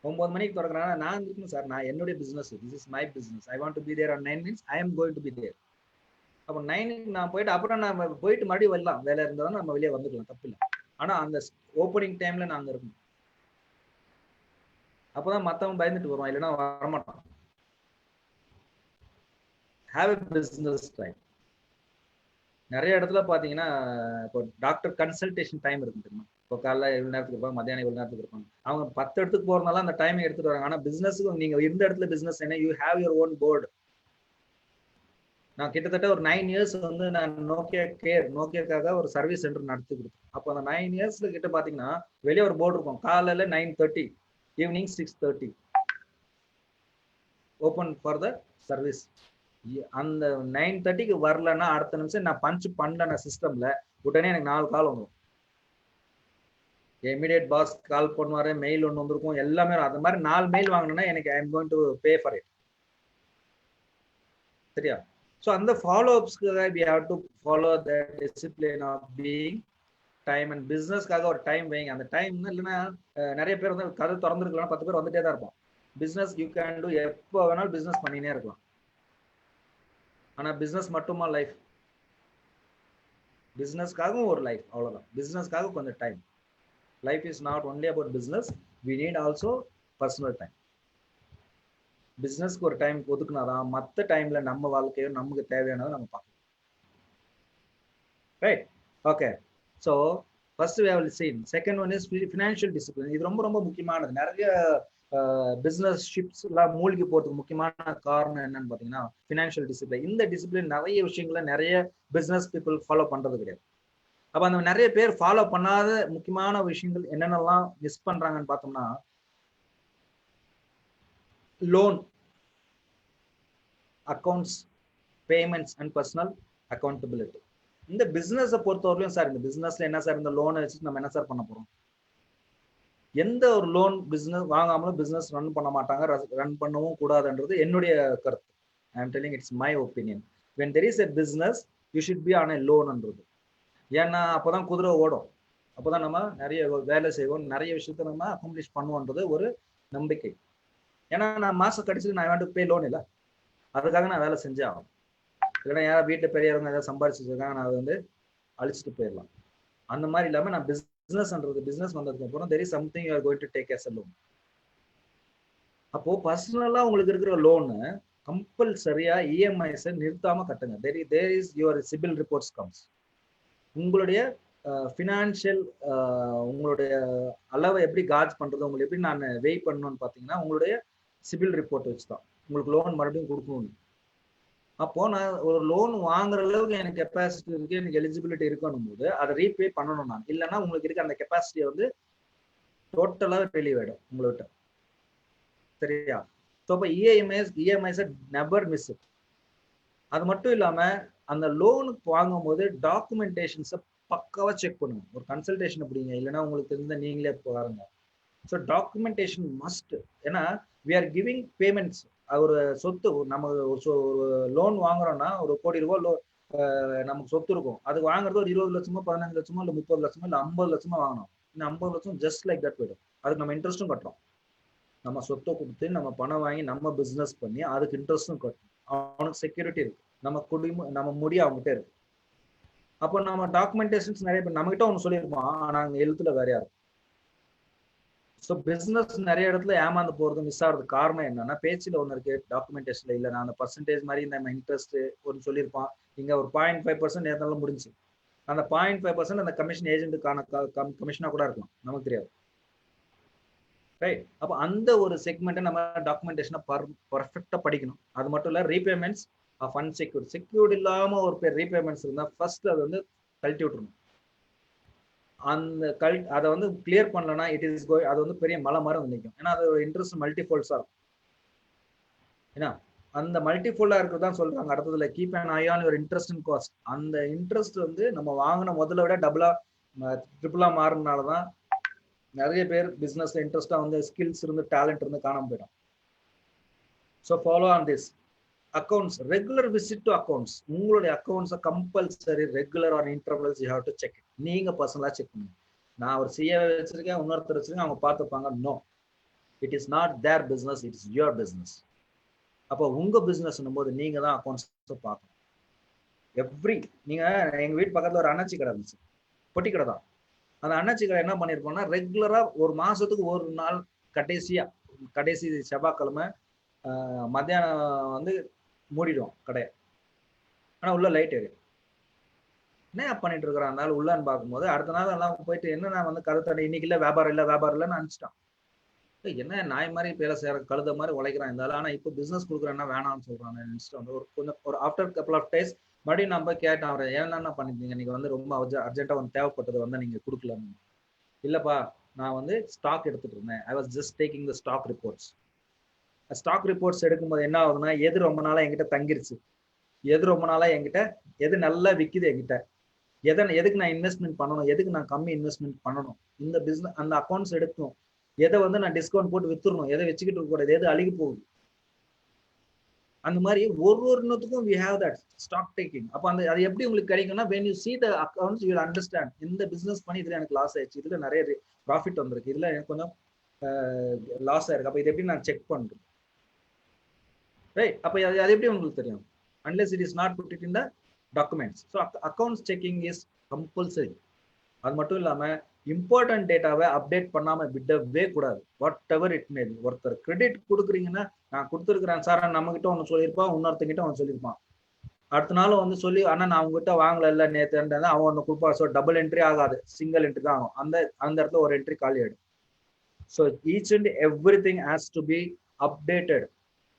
9 மணிக்கு திறக்கிறாங்கன்னா நான் இருக்கணும் சார். நான் என்னுடைய business, this is my business. I want to be there on 9 means I am going to be there. அப்போ 9க்கு நான் போயிட்டு அப்புறம் நம்ம போயிட்டு மறுபடியும் வரலாம். வேலை இருந்தாலும் நம்ம வெளியே வந்துக்கலாம், தப்பு இல்லை. ஆனா அந்த ஓப்பனிங் டைம்ல நாங்க இருக்கணும். அப்பதான் மத்தவன் பயந்துட்டு வருவான், இல்லைன்னா வரமாட்டான். Have a business time. நிறைய இடத்துல பாத்தீங்கன்னா இப்போ டாக்டர் கன்சல்டேஷன் டைம் இருக்கு தெரியுமா? இப்போ காலைல இவ்வளவு நேரத்துக்கு இருப்பாங்க, மத்தியானம் இவ்வளவு நேரத்துக்கு இருப்பாங்க. அவங்க 10 இடத்துக்கு போறதுனால அந்த டைம் எடுத்துட்டு வராங்க. ஆனா பிசினஸுக்கு நீங்க இருந்த இடத்துல பிசினஸ் என்ன, you have your own board. நான் கிட்டத்தட்ட ஒரு 9 இயர்ஸ் வந்து நான் நோக்கியாக்காக ஒரு சர்வீஸ் சென்டர் நடத்தி கொடுத்தேன். அப்போ அந்த 9 இயர்ஸ்ல கிட்ட பாத்தீங்கன்னா வெளியே ஒரு போர்டு இருக்கும். காலையில 9:30, evening 6:30 open for the service. அந்த 9:30க்கு வரலன்னா அடுத்த நிமிஷம் நான் பஞ்ச் பண்ணல சிஸ்டம்ல, உடனே எனக்கு 4 கால் வந்துடும். இமிடியேட் பாஸ் கால் பண்ணுவாரு, மெயில் ஒன்று வந்திருக்கும், எல்லாமே. அந்த மாதிரி 4 மெயில் வாங்கணும்னா எனக்கு ஐ am going to pay for it. சரியா? ஸோ அந்த follow அப்ஸ்க்காக we have to follow the discipline of being time and businessக்காக ஒரு டைம் வைங்க. அந்த டைம் இல்லைன்னா நிறைய பேர் வந்து கதை திறந்துருக்கலாம், 10 பேர் வந்துட்டே தான் இருப்போம். பிசினஸ் யூ கேன் டூ, எப்போ வேணாலும் பிசினஸ் பண்ணினே இருக்கலாம். ஆனா பிசினஸ் மட்டுமா லைஃப்? பிசினஸ்க்காகவும் ஒரு லைஃப், அவ்வளவுதான். பிசினஸ்க்காக கொஞ்சம் time. Life is not only about business, we need also personal time. பிசினஸ்க்கு ஒரு டைம் ஒதுக்குனாதான் மற்ற டைம்ல நம்ம வாழ்க்கையோ நமக்கு தேவையானதை நம்ம பார்க்கணும். Right? Okay. So first we have seen. Second one is financial discipline. இது ரொம்ப ரொம்ப முக்கியமானது. நிறைய பிசினஸ் ஷிப்ஸ் எல்லாம் மூழ்கி போறதுக்கு முக்கியமான காரணம் என்னன்னு பாத்தீங்கன்னா ஃபினான்ஷியல் டிசிப்ளின். இந்த டிசிப்ளின் நிறைய விஷயங்களை நிறைய பிசினஸ் பீப்புள் ஃபாலோ பண்றது கிடையாது. அப்ப அந்த நிறைய பேர் ஃபாலோ பண்ணாத முக்கியமான விஷயங்கள் என்னென்னலாம் மிஸ் பண்றாங்கன்னு பார்த்தோம்னா, loan, accounts, payments and personal accountability. இந்த பிசினஸை பொறுத்தவரையிலும் சார், இந்த பிசினஸ்ல என்ன சார், இந்த லோனை வச்சுட்டு நம்ம என்ன சார் பண்ண போறோம்? எந்த ஒரு லோன் பிசினஸ் வாங்காமலும் பிசினஸ் ரன் பண்ண மாட்டாங்க, ரன் பண்ணவும் கூடாதுன்றது என்னுடைய கருத்து. I am telling it's my opinion. when there is a business you should be on a loanன்றது. ஏன்னா அப்போதான் குதிரை ஓடும், அப்போதான் நம்ம நிறைய வேலை செய்வோம், நிறைய விஷயத்த நம்ம அக்கம்ப்ளிஷ் பண்ணுவோன்றது ஒரு நம்பிக்கை. ஏன்னா நான் மாசம் கடைசியில் நான் வேண்டு பே லோன் இல்லை, அதுக்காக நான் வேலை செஞ்சே ஆகும். இல்லைன்னா யாராவது வீட்டில் பெரியவங்க ஏதாவது சம்பாதிச்சிருக்காங்க, நான் அதை வந்து அழிச்சிட்டு போயிடலாம். அந்த மாதிரி இல்லாமல் நான் பிசினஸ் வந்ததுக்கு அப்புறம் there is something you are going to take as a loan. அப்போ பர்சனலா உங்களுக்கு இருக்கிற லோனு கம்பல்சரியா இஎம்ஐஸ் நிறுத்தாம கட்டுங்க. there is your CIBIL reports comes. உங்களுடைய ஃபினான்ஷியல் உங்களுடைய அளவை எப்படி காஜ் பண்றது, உங்களுக்கு எப்படி நான் வெயிட் பண்ணணும்னு பாத்தீங்கன்னா உங்களுடைய சிபில் ரிப்போர்ட் வச்சுதான் உங்களுக்கு லோன் மறுபடியும் கொடுக்கணும். அப்போ நான் ஒரு லோன் வாங்குற அளவுக்கு எனக்கு கெப்பாசிட்டி இருக்கு, எனக்கு எலிஜிபிலிட்டி இருக்கணும் போது அதை ரீபே பண்ணணும் நான். இல்லைன்னா உங்களுக்கு இருக்க அந்த கெப்பாசிட்டியை வந்து டோட்டலா ரிலீவ் ஆயிடும் உங்கள்கிட்ட. சரியா? ஸோ இப்போ இஎம்ஐஸ் நெவர் மிஸ் இட். அது மட்டும் இல்லாம அந்த லோனுக்கு வாங்கும் போது டாக்குமெண்டேஷன்ஸை பக்காவா செக் பண்ணுங்க. ஒரு கன்சல்டேஷன் அப்படிங்க, இல்லைன்னா உங்களுக்கு தெரிஞ்ச நீங்களே பாருங்க. So documentation must. ஏன்னா வி ஆர் கிவிங் பேமெண்ட்ஸ். ஒரு சொத்து நம்ம ஒரு லோன் வாங்குறோம்னா ஒரு கோடி ரூபாய் நமக்கு சொத்து இருக்கும். அது வாங்குறது ஒரு 20 லட்சமோ 15 லட்சமோ இல்லை 30 லட்சமோ இல்லை 50 லட்சமோ வாங்கணும். இந்த 50 லட்சம் ஜஸ்ட் லைக் தட் போயிடும். அதுக்கு நம்ம இன்ட்ரெஸ்ட்டும் கட்டுறோம். நம்ம சொத்தை கொடுத்து நம்ம பணம் வாங்கி நம்ம பிசினஸ் பண்ணி அதுக்கு இன்ட்ரெஸ்ட்டும் கட்டணும். அவனுக்கு செக்யூரிட்டி இருக்கு, நம்ம குடும்பம் நம்ம முடி அவங்ககிட்ட இருக்கு. அப்போ நம்ம டாக்குமெண்டேஷன்ஸ் நிறைய பேர் நம்ம கிட்ட ஒன்று சொல்லியிருப்போம், ஆனா அங்க எழுத்துல வேறையா இருக்கும். ஸோ பிசினஸ் நிறைய இடத்துல ஏமாந்து போறது மிஸ் ஆகிறது காரணம் என்னன்னா, பேச்சுல ஒன்று இருக்கு, டாக்குமெண்டேஷன்ல இல்லை. நான் அந்த பர்சன்டேஜ் மாதிரி நம்ம இன்ட்ரெஸ்ட் ஒன்று சொல்லியிருப்பான், இங்க ஒரு 0.5% நேரத்தாலும் முடிஞ்சு. அந்த 0.5% அந்த கமிஷன் ஏஜென்ட்டுக்கான கமிஷனா கூட இருக்கலாம், நமக்கு தெரியாது. ரைட்? அப்போ அந்த ஒரு செக்மெண்ட்டை நம்ம டாக்குமெண்டேஷனை பர்ஃபெக்டா படிக்கணும். அது மட்டும் இல்ல, ரீபேமெண்ட்ஸ் ஆஃப் அன்செக்யூர்ட். செக்யூர்ட் இல்லாம ஒரு பேர் ரீபேமெண்ட்ஸ் இருந்தா ஃபர்ஸ்ட் அதை வந்து கழட்டி விட்டுருணும். அந்த அதை வந்து கிளியர் பண்ணலன்னா இட் இஸ் அது வந்து பெரிய மலை மரம் நிற்கும். ஏன்னா அது இன்ட்ரெஸ்ட் மல்டிஃபோல்ஸா இருக்கும். ஏன்னா அந்த மல்டிஃபோல்டா இருக்கிறதான் சொல்றாங்க அடுத்ததுல, keep an eye on your interest and cost. அந்த இன்ட்ரெஸ்ட் வந்து நம்ம வாங்கின முதல்ல விட டபுளா ட்ரிபிளா மாறினாலதான் நிறைய பேர் பிசினஸ்ல இன்ட்ரெஸ்டா வந்து ஸ்கில்ஸ் இருந்து டேலண்ட் இருந்து காணாம போயிடும். So follow on this. Accounts, regular visit to accounts. உங்களுடைய அக்கௌண்ட்ஸை compulsory regular at intervals you have to check. நீங்க பர்சனலா செக் பண்ணுங்க. நான் ஒரு சிஏ வச்சிருக்கேன், இன்னொருத்தர் வச்சிருக்கேன், அவங்க பார்த்துப்பாங்க. No, it is not their business, it is your business. அப்போ உங்க பிசினஸ் போது நீங்க தான் அக்கௌண்ட்ஸ் பார்க்கணும். நீங்க எங்க வீட்டு பக்கத்துல ஒரு அண்ணாச்சி கடை இருந்துச்சு, பொட்டி கடை தான். அந்த அண்ணாச்சி கடை என்ன பண்ணிருப்போம்னா, ரெகுலரா ஒரு மாசத்துக்கு ஒரு நாள் கடைசி செவ்வாய்க்கிழமை மத்தியானம் வந்து மூடிடுவோம் கடையை. ஆனா உள்ள லைட் எரியும். என்ன பண்ணிட்டு இருக்கிறான் இருந்தாலும் உள்ளன்னு பார்க்கும்போது அடுத்த நாள் எல்லாம் போயிட்டு என்ன நான் வந்து கருத்தடை இன்னைக்கு இல்ல வியாபாரம் இல்லைன்னு நினைச்சிட்டான். என்ன நாய் மாதிரி பேர சேர கழுத மாதிரி உழைக்கிறான் இருந்தாலும், ஆனா இப்போ பிசினஸ் கொடுக்குறேன்னா வேணாம்னு சொல்றான் நினைச்சிட்டு வந்து ஒரு ஆஃப்டர் கப்பல் ஆஃப் டேஸ் மறுபடியும் நம்ம கேட்டேன், அவரை ஏன்னா பண்ணிருந்தீங்க, நீங்க வந்து ரொம்ப அர்ஜென்ட்டா வந்து தேவைப்பட்டது வந்து நீங்க கொடுக்கலன்னு. இல்லப்பா, நான் வந்து ஸ்டாக் எடுத்துட்டு இருந்தேன். I was just taking the stock reports. Stock reports எடுக்கும்போது என்ன ஆகுதுன்னா, எது ரொம்ப நாளா என்கிட்ட தங்கிருச்சு, எது ரொம்ப நாளா என்கிட்ட, எது நல்லா விக்குது என்கிட்ட, எதுக்கு நான் இன்வெஸ்ட்மெண்ட் பண்ணணும், எதுக்கு நான் கம்மி இன்வெஸ்ட்மெண்ட் பண்ணணும், இந்த பிசினஸ் அந்த அக்கௌண்ட்ஸ் எடுக்கணும். எதை வந்து நான் டிஸ்கவுண்ட் போட்டு வித்துடணும், எதை வச்சுக்கிட்டு இருக்க கூடாது, எது அழுகி போகுது. அந்த மாதிரி ஒன்னத்துக்கும் we have that stock taking. அப்ப அந்த அது எப்படி உங்களுக்கு கிடைக்கும்னா, when you see the accounts you will understand. இந்த பிசினஸ் பண்ணி இதுல எனக்கு லாஸ் ஆயிடுச்சு, இதுல நிறைய ப்ராஃபிட் வந்திருக்கு, இதுல எனக்கு கொஞ்சம் லாஸ் ஆயிருக்கு. அப்ப இது எப்படி நான் செக் பண்றேன்? ரைட்? அப்ப அது எப்படி உங்களுக்கு தெரியும்? unless it is not put it in the documents. So accounts checking is compulsory. அது மட்டும் இல்லாம இம்பார்ட்டன்ட் டேட்டாவை அப்டேட் பண்ணாம விடவே கூடாது. What ever it may be. ஒருத்தர் கிரெடிட் கொடுக்குறீங்கன்னா, நான் கொடுத்துருக்கிறேன் சார், நம்ம கிட்ட ஒன்று சொல்லியிருப்பான், இன்னொருத்தங்கிட்ட ஒன்று சொல்லியிருப்பான். அடுத்த நாள் வந்து சொல்லி, ஆனா நான் உங்ககிட்ட வாங்கல இல்ல நேற்று, அவன் ஒன்று கொடுப்பா. ஸோ டபுள் என்ட்ரி ஆகாது, சிங்கிள் என்ட்ரி தான் ஆகும். அந்த இடத்துல ஒரு என்ட்ரி காலி ஆயிடும். So each and every thing has to be updated.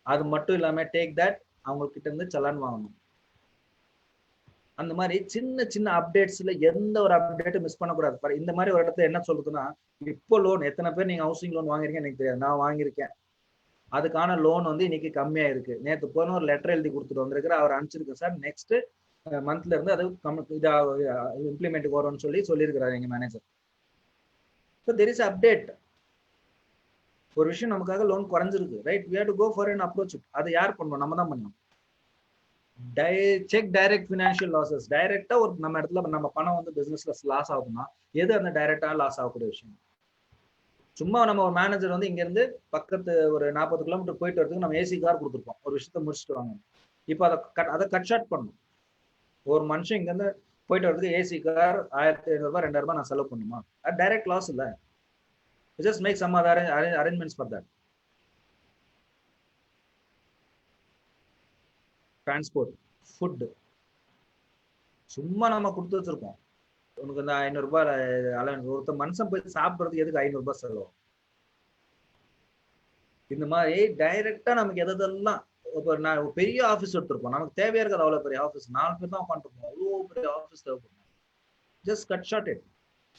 அது மட்டும் இல்லாம டேக் தட், அவங்க கிட்ட இருந்து சலான் வாங்கணும். அந்த மாதிரி சின்ன சின்ன அப்டேட்ஸ்ல எந்த ஒரு அப்டேட்டும் மிஸ் பண்ணக்கூடாது. இந்த மாதிரி ஒரு இடத்துல என்ன சொல்றதுன்னா, இப்போ லோன் எத்தனை பேர் நீங்க ஹவுசிங் லோன் வாங்கிருக்கீங்க எனக்கு தெரியாது, நான் வாங்கியிருக்கேன். அதுக்கான லோன் வந்து இன்னைக்கு கம்மியா இருக்கு. நேற்று போன ஒரு லெட்டர் எழுதி கொடுத்துட்டு வந்திருக்கிற, அவர் அனுப்பிச்சிருக்கேன் சார், நெக்ஸ்ட் மந்த்ல இருந்து அது இம்ப்ளிமெண்ட் வரும்னு சொல்லியிருக்கிறாரு எங்க manager. So there is update. ஒரு விஷயம் நமக்காக லோன் குறைஞ்சிருக்கு, right? we have to go for an approach. அதை யார் பண்ணுவோம்? நம்ம தான் பண்ணணும். Check direct financial losses. டைரக்டா ஒரு நம்ம இடத்துல நம்ம பணம் வந்து பிசினஸ்ல லாஸ் ஆகுதுன்னா, எது அந்த டைரக்டா லாஸ் ஆகக்கூடிய விஷயம்? சும்மா நம்ம ஒரு மேனேஜர் வந்து இங்க இருந்து பக்கத்து ஒரு 40 கிலோமீட்டர் போயிட்டு வரதுக்கு நம்ம ஏசி கார் கொடுத்துருப்போம், ஒரு விஷயத்த முடிச்சுட்டு வாங்க. இப்போ அதை கட் ஷார்ட் பண்ணணும். ஒரு மனுஷன் இங்க இருந்து போயிட்டு வரதுக்கு ஏசி கார் 1500 ரூபாய் 2000 ரூபாய் நான் செலவு பண்ணுமா? அது டைரக்ட் லாஸ் இல்ல. Just make some other arrangements for that. Transport, food, சும்மா நம்ம கொடுத்து வச்சிருக்கோம். உனக்கு இந்த 500 ரூபாய் அலவன்ஸ். ஒருத்தர் மனுஷன் போய் சாப்பிட்றதுக்கு எதுக்கு 500 ரூபாய் செலவு? இந்த மாதிரி டைரக்டா நமக்கு எதெல்லாம், இப்போ நான் பெரிய ஆஃபீஸ் எடுத்திருப்போம், நமக்கு தேவையா இருக்காது அவ்வளவு பெரிய ஆஃபீஸ், 4 பேர் தான் உட்காந்துருப்போம், அவ்வளோ பெரிய ஆஃபீஸ் தேவைப்படும். Just cut short it.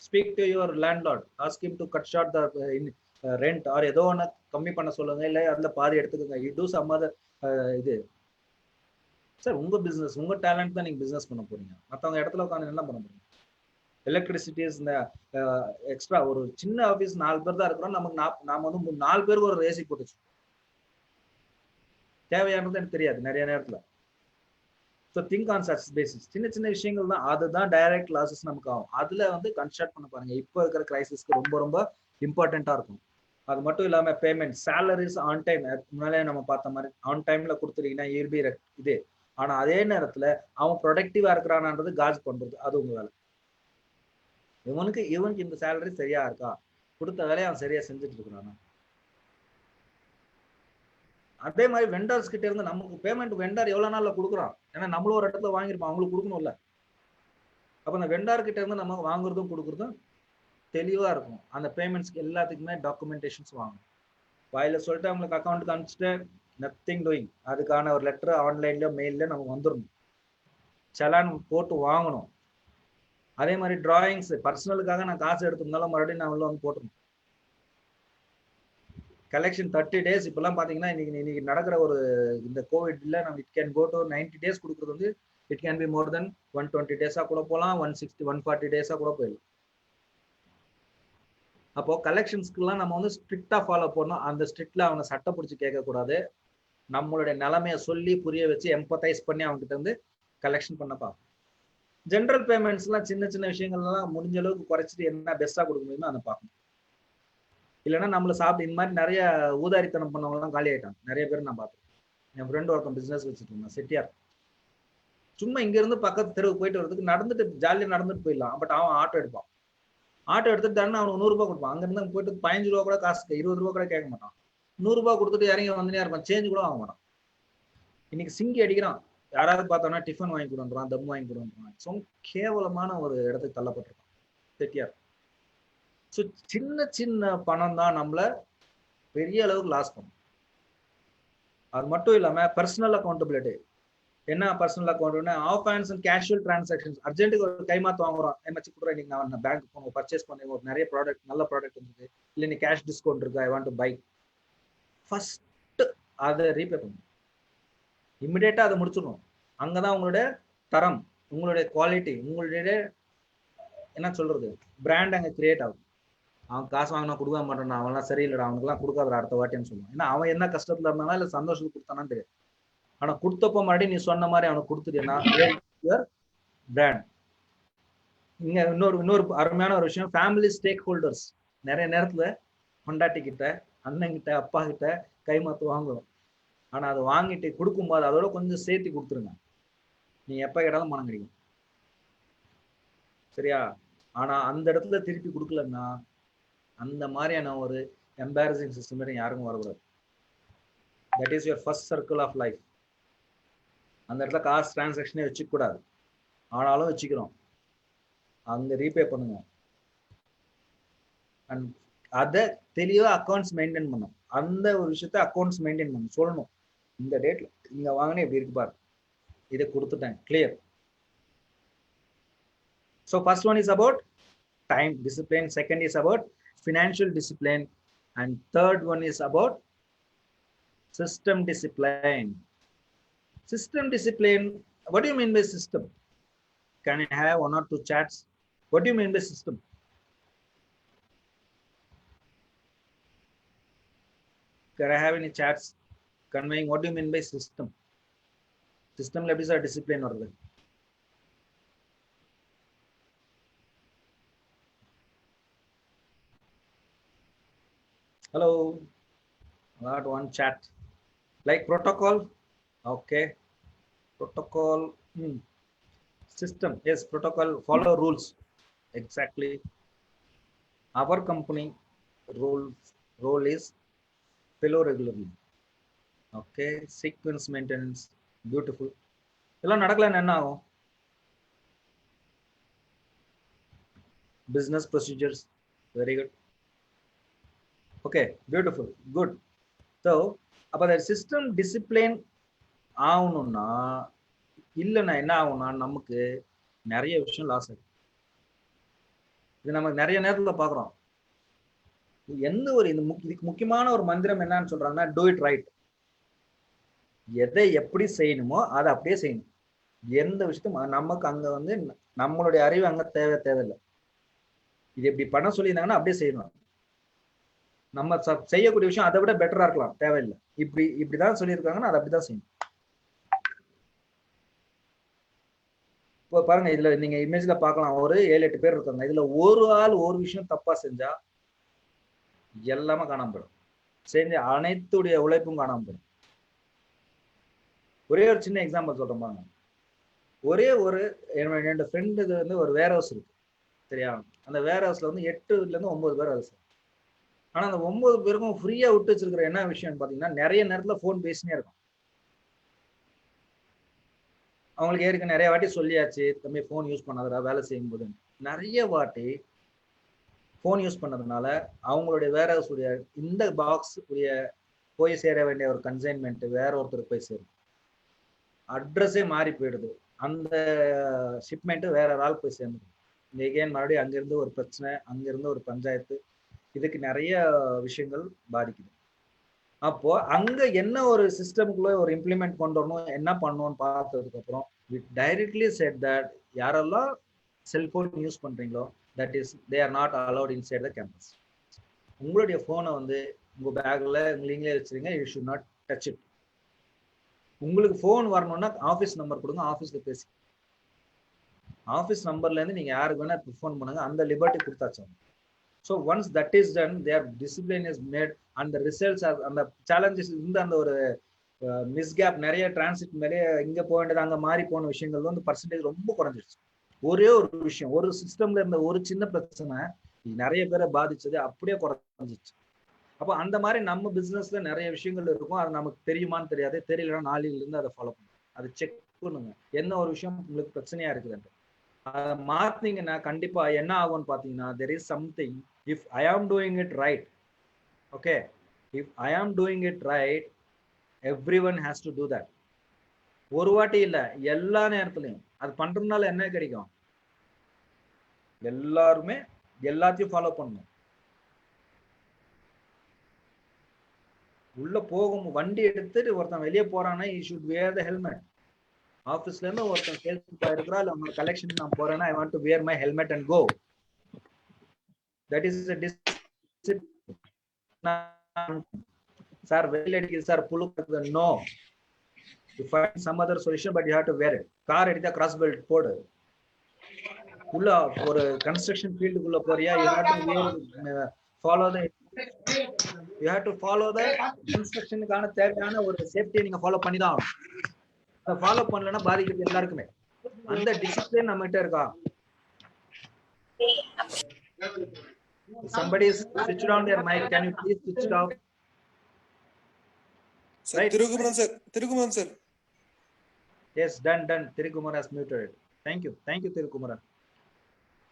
Speak to your landlord, ask him to cut short the rent or ஏதோ ஒன்று கம்மி பண்ண சொல்லுங்க, இல்லை அதுல பாதி எடுத்துக்கோங்க. யூ டூ சம் அதர் இது. சார் உங்க பிசினஸ், உங்க டேலண்ட் தான் நீங்க பிசினஸ் பண்ண போறீங்க. மற்றவங்க இடத்துல உட்காந்து என்ன பண்ண போறீங்க? எலக்ட்ரிசிட்டிஸ் இந்த எக்ஸ்ட்ரா ஒரு சின்ன ஆஃபீஸ் 4 பேர் தான் இருக்கிறோம், நமக்கு நாம வந்து 4 பேருக்கு ஒரு ஏசி போட்டுச்சு. தேவையானது எனக்கு தெரியாது நிறைய நேரத்துல. So think on such basis. சின்ன சின்ன விஷயங்கள் தான், அதுதான் டைரக்ட் லாசஸ் நமக்கு ஆகும். அதுல வந்து கன்ஸ்ட்ரக்ட் பண்ண பாருங்க. இப்போ இருக்கிற கிரைசிஸ்க்கு ரொம்ப ரொம்ப இம்பார்ட்டண்டா இருக்கும். அது மட்டும் இல்லாம பேமெண்ட், சேலரிஸ் ஆன் டைம், முன்னாலே நம்ம பார்த்த மாதிரி ஆன் டைம்ல கொடுத்துட்டீங்கன்னா இயர்பி இது. ஆனா அதே நேரத்துல அவன் ப்ரொடக்டிவா இருக்கிறான்ன்றது காஜ் பண்றது, அது உங்க வேலை. இவனுக்கு இந்த சேலரி சரியா இருக்கா, கொடுத்த வேலையை அவன் சரியா செஞ்சுட்டு இருக்கிறானா. அதே மாதிரி வெண்டர்ஸ் கிட்ட இருந்து நமக்கு பேமெண்ட் வெண்டர் எவ்வளவு நாள்ல கொடுக்குறான், ஏன்னா நம்மளும் ஒரு இடத்துல வாங்கியிருப்போம், அவங்களுக்கு கொடுக்கணும்ல. அப்ப அந்த வெண்டர் கிட்ட இருந்து நம்ம வாங்குறதும் கொடுக்குறதும் தெளிவா இருக்கும். அந்த பேமெண்ட்ஸ்க்கு எல்லாத்துக்குமே டாக்குமெண்டேஷன்ஸ் வாங்கணும். வாயில சொல்லிட்டு அவங்களுக்கு அக்கௌண்ட்டுக்கு அனுப்பிச்சிட்டு நத்திங் டூயிங், அதுக்கான ஒரு லெட்டர் ஆன்லைன்லயோ மெயில நமக்கு வந்துடணும். சலான் போட்டு வாங்கணும். அதே மாதிரி டிராயிங்ஸ், பர்சனலுக்காக நான் காசு எடுத்திருந்தாலும் மறுபடியும் நான் உள்ள வந்து போட்டுருணும். Collection 30 days. இப்பெல்லாம் பாத்தீங்கன்னா இன்னைக்கு நடக்கிற ஒரு இந்த கோவிட்ல நம்ம it can go to 90 days கொடுக்குறது வந்து it can be more then 120 days கூட போகலாம், 160 140 days கூட போயிடலாம். அப்போ கலெக்ஷன்ஸ்க்குலாம் நம்ம வந்து ஸ்ட்ரிக்டா ஃபாலோ பண்ணணும். அந்த ஸ்ட்ரிக்ட்ல அவனை சட்டை பிடிச்சி கேட்கக்கூடாது. நம்மளுடைய நிலைமையை சொல்லி புரிய வச்சு எம்பத்தைஸ் பண்ணி அவங்ககிட்ட வந்து கலெக்ஷன் பண்ண பார்ப்போம். ஜென்ரல் பேமெண்ட்ஸ்லாம் சின்ன சின்ன விஷயங்கள்லாம் முடிஞ்ச அளவுக்கு குறைச்சிட்டு என்ன பெஸ்ட்டாக கொடுக்க முடியுமோ அதை பார்க்கணும். இல்லைன்னா நம்மளை சாப்பிட்டு இந்த மாதிரி நிறைய ஊதாரித்தனம் பண்ணவங்கலாம் காலி ஆயிட்டாங்க. நிறைய பேர் நான் பார்த்தேன். என் ஃப்ரெண்ட் ஒருத்தன் பிசினஸ் வச்சுட்டு இருந்தான், செட்டியார். சும்மா இங்க இருந்து பக்கத்து தெருவுக்கு போயிட்டு வரதுக்கு நடந்துட்டு ஜாலியாக நடந்துட்டு போயிடலாம். பட் அவன் ஆட்டோ எடுப்பான். ஆட்டோ எடுத்துட்டு தானே அவனுக்கு 100 ரூபாய் கொடுப்பான். அங்க இருந்து போயிட்டு 15 ரூபா கூட காசு, 20 ரூபா கூட கேட்க மாட்டான். 100 ரூபாய் கொடுத்துட்டு இறங்கி வந்துனே இருப்பான். சேஞ்ச் கூட வாங்க மாட்டான். இன்னைக்கு சிங்கி அடிக்கிறான். யாராவது பார்த்தோம்னா டிஃபன் வாங்கி கொடுன்றான், தம் வாங்கி கொடுன்றான். ஸோ கேவலமான ஒரு இடத்துக்கு தள்ளப்பட்டிருக்கான் செட்டியார். ஸோ சின்ன சின்ன பணம் தான் நம்மள பெரிய அளவுக்கு லாஸ் பண்ணும். அது மட்டும் இல்லாம பர்சனல் அக்கௌண்டபிலிட்டி. என்ன personal account? Off hands and casual transactions. அர்ஜென்ட்டுக்கு ஒரு கைமாத்து வாங்குறோம், என்னாச்சு கொடுறேன், இன்னைக்கு நான் பேங்க் போகணும், பர்ச்சேஸ் பண்ணி ஒரு நிறைய ப்ராடக்ட், நல்ல ப்ராடக்ட் இருக்கு, இல்லை நீ கேஷ் டிஸ்கவுண்ட் இருக்கு, I want to buy. First அதை ரீபே பண்ணணும். இமிடியேட்டா அதை முடிச்சிடணும். அங்கதான் உங்களுடைய தரம், உங்களுடைய குவாலிட்டி, உங்களுடைய என்ன சொல்றது பிராண்ட் அங்க கிரியேட் ஆகும். அவன் காசு வாங்கினா கொடுக்க மாட்டான், அவன்லாம் சரியில்லடா, அவனுக்குலாம் கொடுக்காத அடுத்த வாட்டின்னு சொல்லுவான். ஏன்னா அவன் என்ன கஷ்டத்துல இருந்தானா இல்லை சந்தோஷத்துக்கு கொடுத்தானான்னு தெரியாது. ஆனா கொடுத்தப்போ மறுபடியும் நீ சொன்ன மாதிரி அவனுக்கு கொடுத்துட்டேன்னா பிராண்ட். இங்க இன்னொரு அருமையான ஒரு விஷயம், ஃபேமிலி ஸ்டேக் ஹோல்டர்ஸ். நிறைய நேரத்துல பொண்டாட்டி கிட்ட, அண்ணன் கிட்ட, அப்பா கிட்ட கைமாத்து வாங்குவோம். ஆனா அதை வாங்கிட்டு கொடுக்கும்போது அதோட கொஞ்சம் சேர்த்து கொடுத்துருங்க, நீ எப்ப கேட்டாலும் மனம் கிடைக்கும். சரியா? ஆனா அந்த இடத்துல திருப்பி கொடுக்கலன்னா அந்த மாதிரியான ஒரு எம்பாரசிங் சிஸ்டம் யாருக்கும் வரக்கூடாது. That is your first circle of life. அந்த இடத்துல காசு டிரான்சாக்ஷனே வச்சுக்க கூடாது. ஆனாலும் வச்சுக்கிறோம், அங்க ரீபே பண்ணுங்க. அண்ட் அதை தெளிவா அக்கௌண்ட்ஸ் மெயின்டைன் பண்ணும். அந்த ஒரு விஷயத்த அக்கௌண்ட்ஸ் மெயின்டைன் பண்ணணும், சொல்லணும். இந்த டேட்ல இங்க வாங்கினே இப்படி இருக்கு பாரு, இதை கொடுத்துட்டேன், clear. So first one is about time discipline, second is about financial discipline, and third one is about system discipline. System discipline, what do you mean by system? Can I have 1 or 2 chats? What do you mean by system? Can I have any chats conveying what do you mean by system? System la eppadi discipline varudhu? Hello, got one chat. Like protocol, okay. Protocol, system, yes, protocol, follow rules. Exactly. Our company role is follow regularly. Okay, sequence maintenance, beautiful. எல்லாம் நடக்கலன்னா என்ன ஆகும்? Business procedures, very good. Okay, beautiful, good. So அப்ப அந்த சிஸ்டம் டிசிப்ளின் ஆகணும்னா இல்லைன்னா என்ன ஆகும்னா நமக்கு நிறைய விஷயம் லாஸ் ஆகும். இது நம்ம நிறைய நேரத்துல பாக்குறோம். எந்த ஒரு இதுக்கு முக்கியமான ஒரு மந்திரம் என்னன்னு சொல்றாங்கன்னா, டூ இட் ரைட். எதை எப்படி செய்யணுமோ அதை அப்படியே செய்யணும். எந்த விஷயத்தும் நமக்கு அங்க வந்து நம்மளுடைய அறிவு அங்க தேவையில்லை. இது இப்படி பண்ண சொல்லியிருந்தாங்கன்னா அப்படியே செய்யணும். நம்ம செய்யக்கூடிய விஷயம் அதை விட பெட்டரா இருக்கலாம், தேவையில்லை. இப்படிதான் சொல்லியிருக்காங்கன்னா அதை அப்படிதான் செய்யணும். இப்போ பாருங்க, இதுல நீங்க இமேஜ்ல பார்க்கலாம், ஒரு 7-8 பேர் இருக்காங்க. இதுல ஒரு ஆள் ஒரு விஷயம் தப்பா செஞ்சா எல்லாமே காணாம போயிடும். செஞ்ச அனைத்துடைய உழைப்பும் காணாம போயிடும். ஒரே ஒரு சின்ன எக்ஸாம்பிள் சொல்றேன் பாருங்க. ஒரே ஒரு என்னோட ஃப்ரெண்டுக்கு வந்து ஒரு வேர் ஹவுஸ் இருக்கு, சரியா? அந்த வேர் ஹவுஸ்ல வந்து 8ல இருந்து 9 பேர் வேலை செய்யும். ஆனா அந்த 9 பேருக்கும் ஃப்ரீயா விட்டு வச்சிருக்கிற என்ன விஷயம்னு பாத்தீங்கன்னா, நிறைய நேரத்துல போன் பேசினே இருக்கும். அவங்களுக்கு ஏற்க நிறைய வாட்டி சொல்லியாச்சு, தம்பி போன் யூஸ் பண்ணாதடா வேலை செய்யும் போது. நிறைய வாட்டி போன் யூஸ் பண்ணதுனால அவங்களுடைய வேர் ஹவுஸ் உடைய இந்த பாக்ஸ் உடைய போய் சேர வேண்டிய ஒரு கன்சைன்மெண்ட் வேற ஒருத்தருக்கு போய் சேரும். அட்ரஸே மாறி போயிடுது, அந்த ஷிப்மெண்ட் வேற ஆள் போய் சேர்ந்துடும். எகெயின் மறுபடியும் அங்கிருந்து ஒரு பிரச்சனை, அங்கிருந்து ஒரு பஞ்சாயத்து, இதுக்கு நிறைய விஷயங்கள் பாதிக்குது. அப்போ அங்க என்ன ஒரு சிஸ்டமுக்குள்ள ஒரு இம்ப்ளிமெண்ட் கொண்டு வரணும், என்ன பண்ணணும்னு பார்த்ததுக்கு அப்புறம் டைரக்ட்லி செட் தட் யாரெல்லாம் செல்போன் யூஸ் பண்றீங்களோ that is they are not allowed inside the campus. உங்களுடைய போனை வந்து உங்க பேக்ல நீங்களே வச்சிருங்க, you should not touch it. உங்களுக்கு போன் வரணும்னா ஆஃபீஸ் நம்பர் கொடுங்க, ஆஃபீஸ்ல பேசி ஆஃபீஸ் நம்பர்ல இருந்து நீங்க யாருக்கு வேணா ஃபோன் பண்ணுங்க, அந்த லிபர்ட்டி கொடுத்தாச்சு. So once that is done, their discipline is made and the results are, and the challenges இந்த அந்த ஒரு மிஸ்கேப் நிறைய டிரான்சிட் நிறைய இங்க போக வேண்டியது அங்க மாறி போன விஷயங்கள் வந்து பர்சன்டேஜ் ரொம்ப குறைஞ்சிருச்சு. ஒரே ஒரு விஷயம், ஒரு சிஸ்டம்ல இருந்த ஒரு சின்ன பிரச்சனை நிறைய பேரை பாதிச்சது அப்படியே குறைஞ்சிச்சு. அப்போ அந்த மாதிரி நம்ம பிசினஸ்ல நிறைய விஷயங்கள் இருக்கும், அது நமக்கு தெரியுமான்னு தெரியாது, தெரியலன்னா நாளையில இருந்து அதை ஃபாலோ பண்ணுங்க, அதை செக் பண்ணுங்க என்ன ஒரு விஷயம் உங்களுக்கு பிரச்சனையா இருக்குதுன்ட்டு. அதை மாத்தினீங்கன்னா கண்டிப்பா என்ன ஆகும்னு பாத்தீங்கன்னா, there is something, if I am doing it right, okay, if I am doing it right, everyone has to do that. ஒரு வாட்டி இல்ல, எல்லா நேரத்துலயும் அது பண்றதுனால என்ன கிடைக்கும், எல்லாருமே எல்லாத்தையும் ஃபாலோ பண்ணணும். உள்ள போகும் வண்டி எடுத்துட்டு ஒருத்தன் வெளியே போறான்னா he should wear the helmet. ஆபீஸ்ல இருந்து ஒருத்தன் சேல்ஸ் இருக்கிறா இல்ல உங்க கலெக்ஷன் நான் போறேன்னா I want to wear my helmet and go. That is a discipline. Sir, well it is sir pull up, no, you find some other solution but you have to wear it. Car editha cross belt போடு. உள்ள ஒரு கன்ஸ்ட்ரக்ஷன் ஃபீல்டுக்குள்ள போறியா, you have to follow the கன்ஸ்ட்ரக்ஷனுக்கான தேவையான ஒரு சேஃப்டியை நீங்க ஃபாலோ பண்ணி தான் ஆகணும். அதை ஃபாலோ பண்ணலன்னா பாதிக்கிறது எல்லாருக்குமே. அந்த டிசிப்ளின் நம்ம கிட்ட இருக்கா? Somebody is switched on their mic, can you please switch it off? Sir, Thirukumaran sir. Yes, done. Thirukumaran has muted it. Thank you Thirukumaran.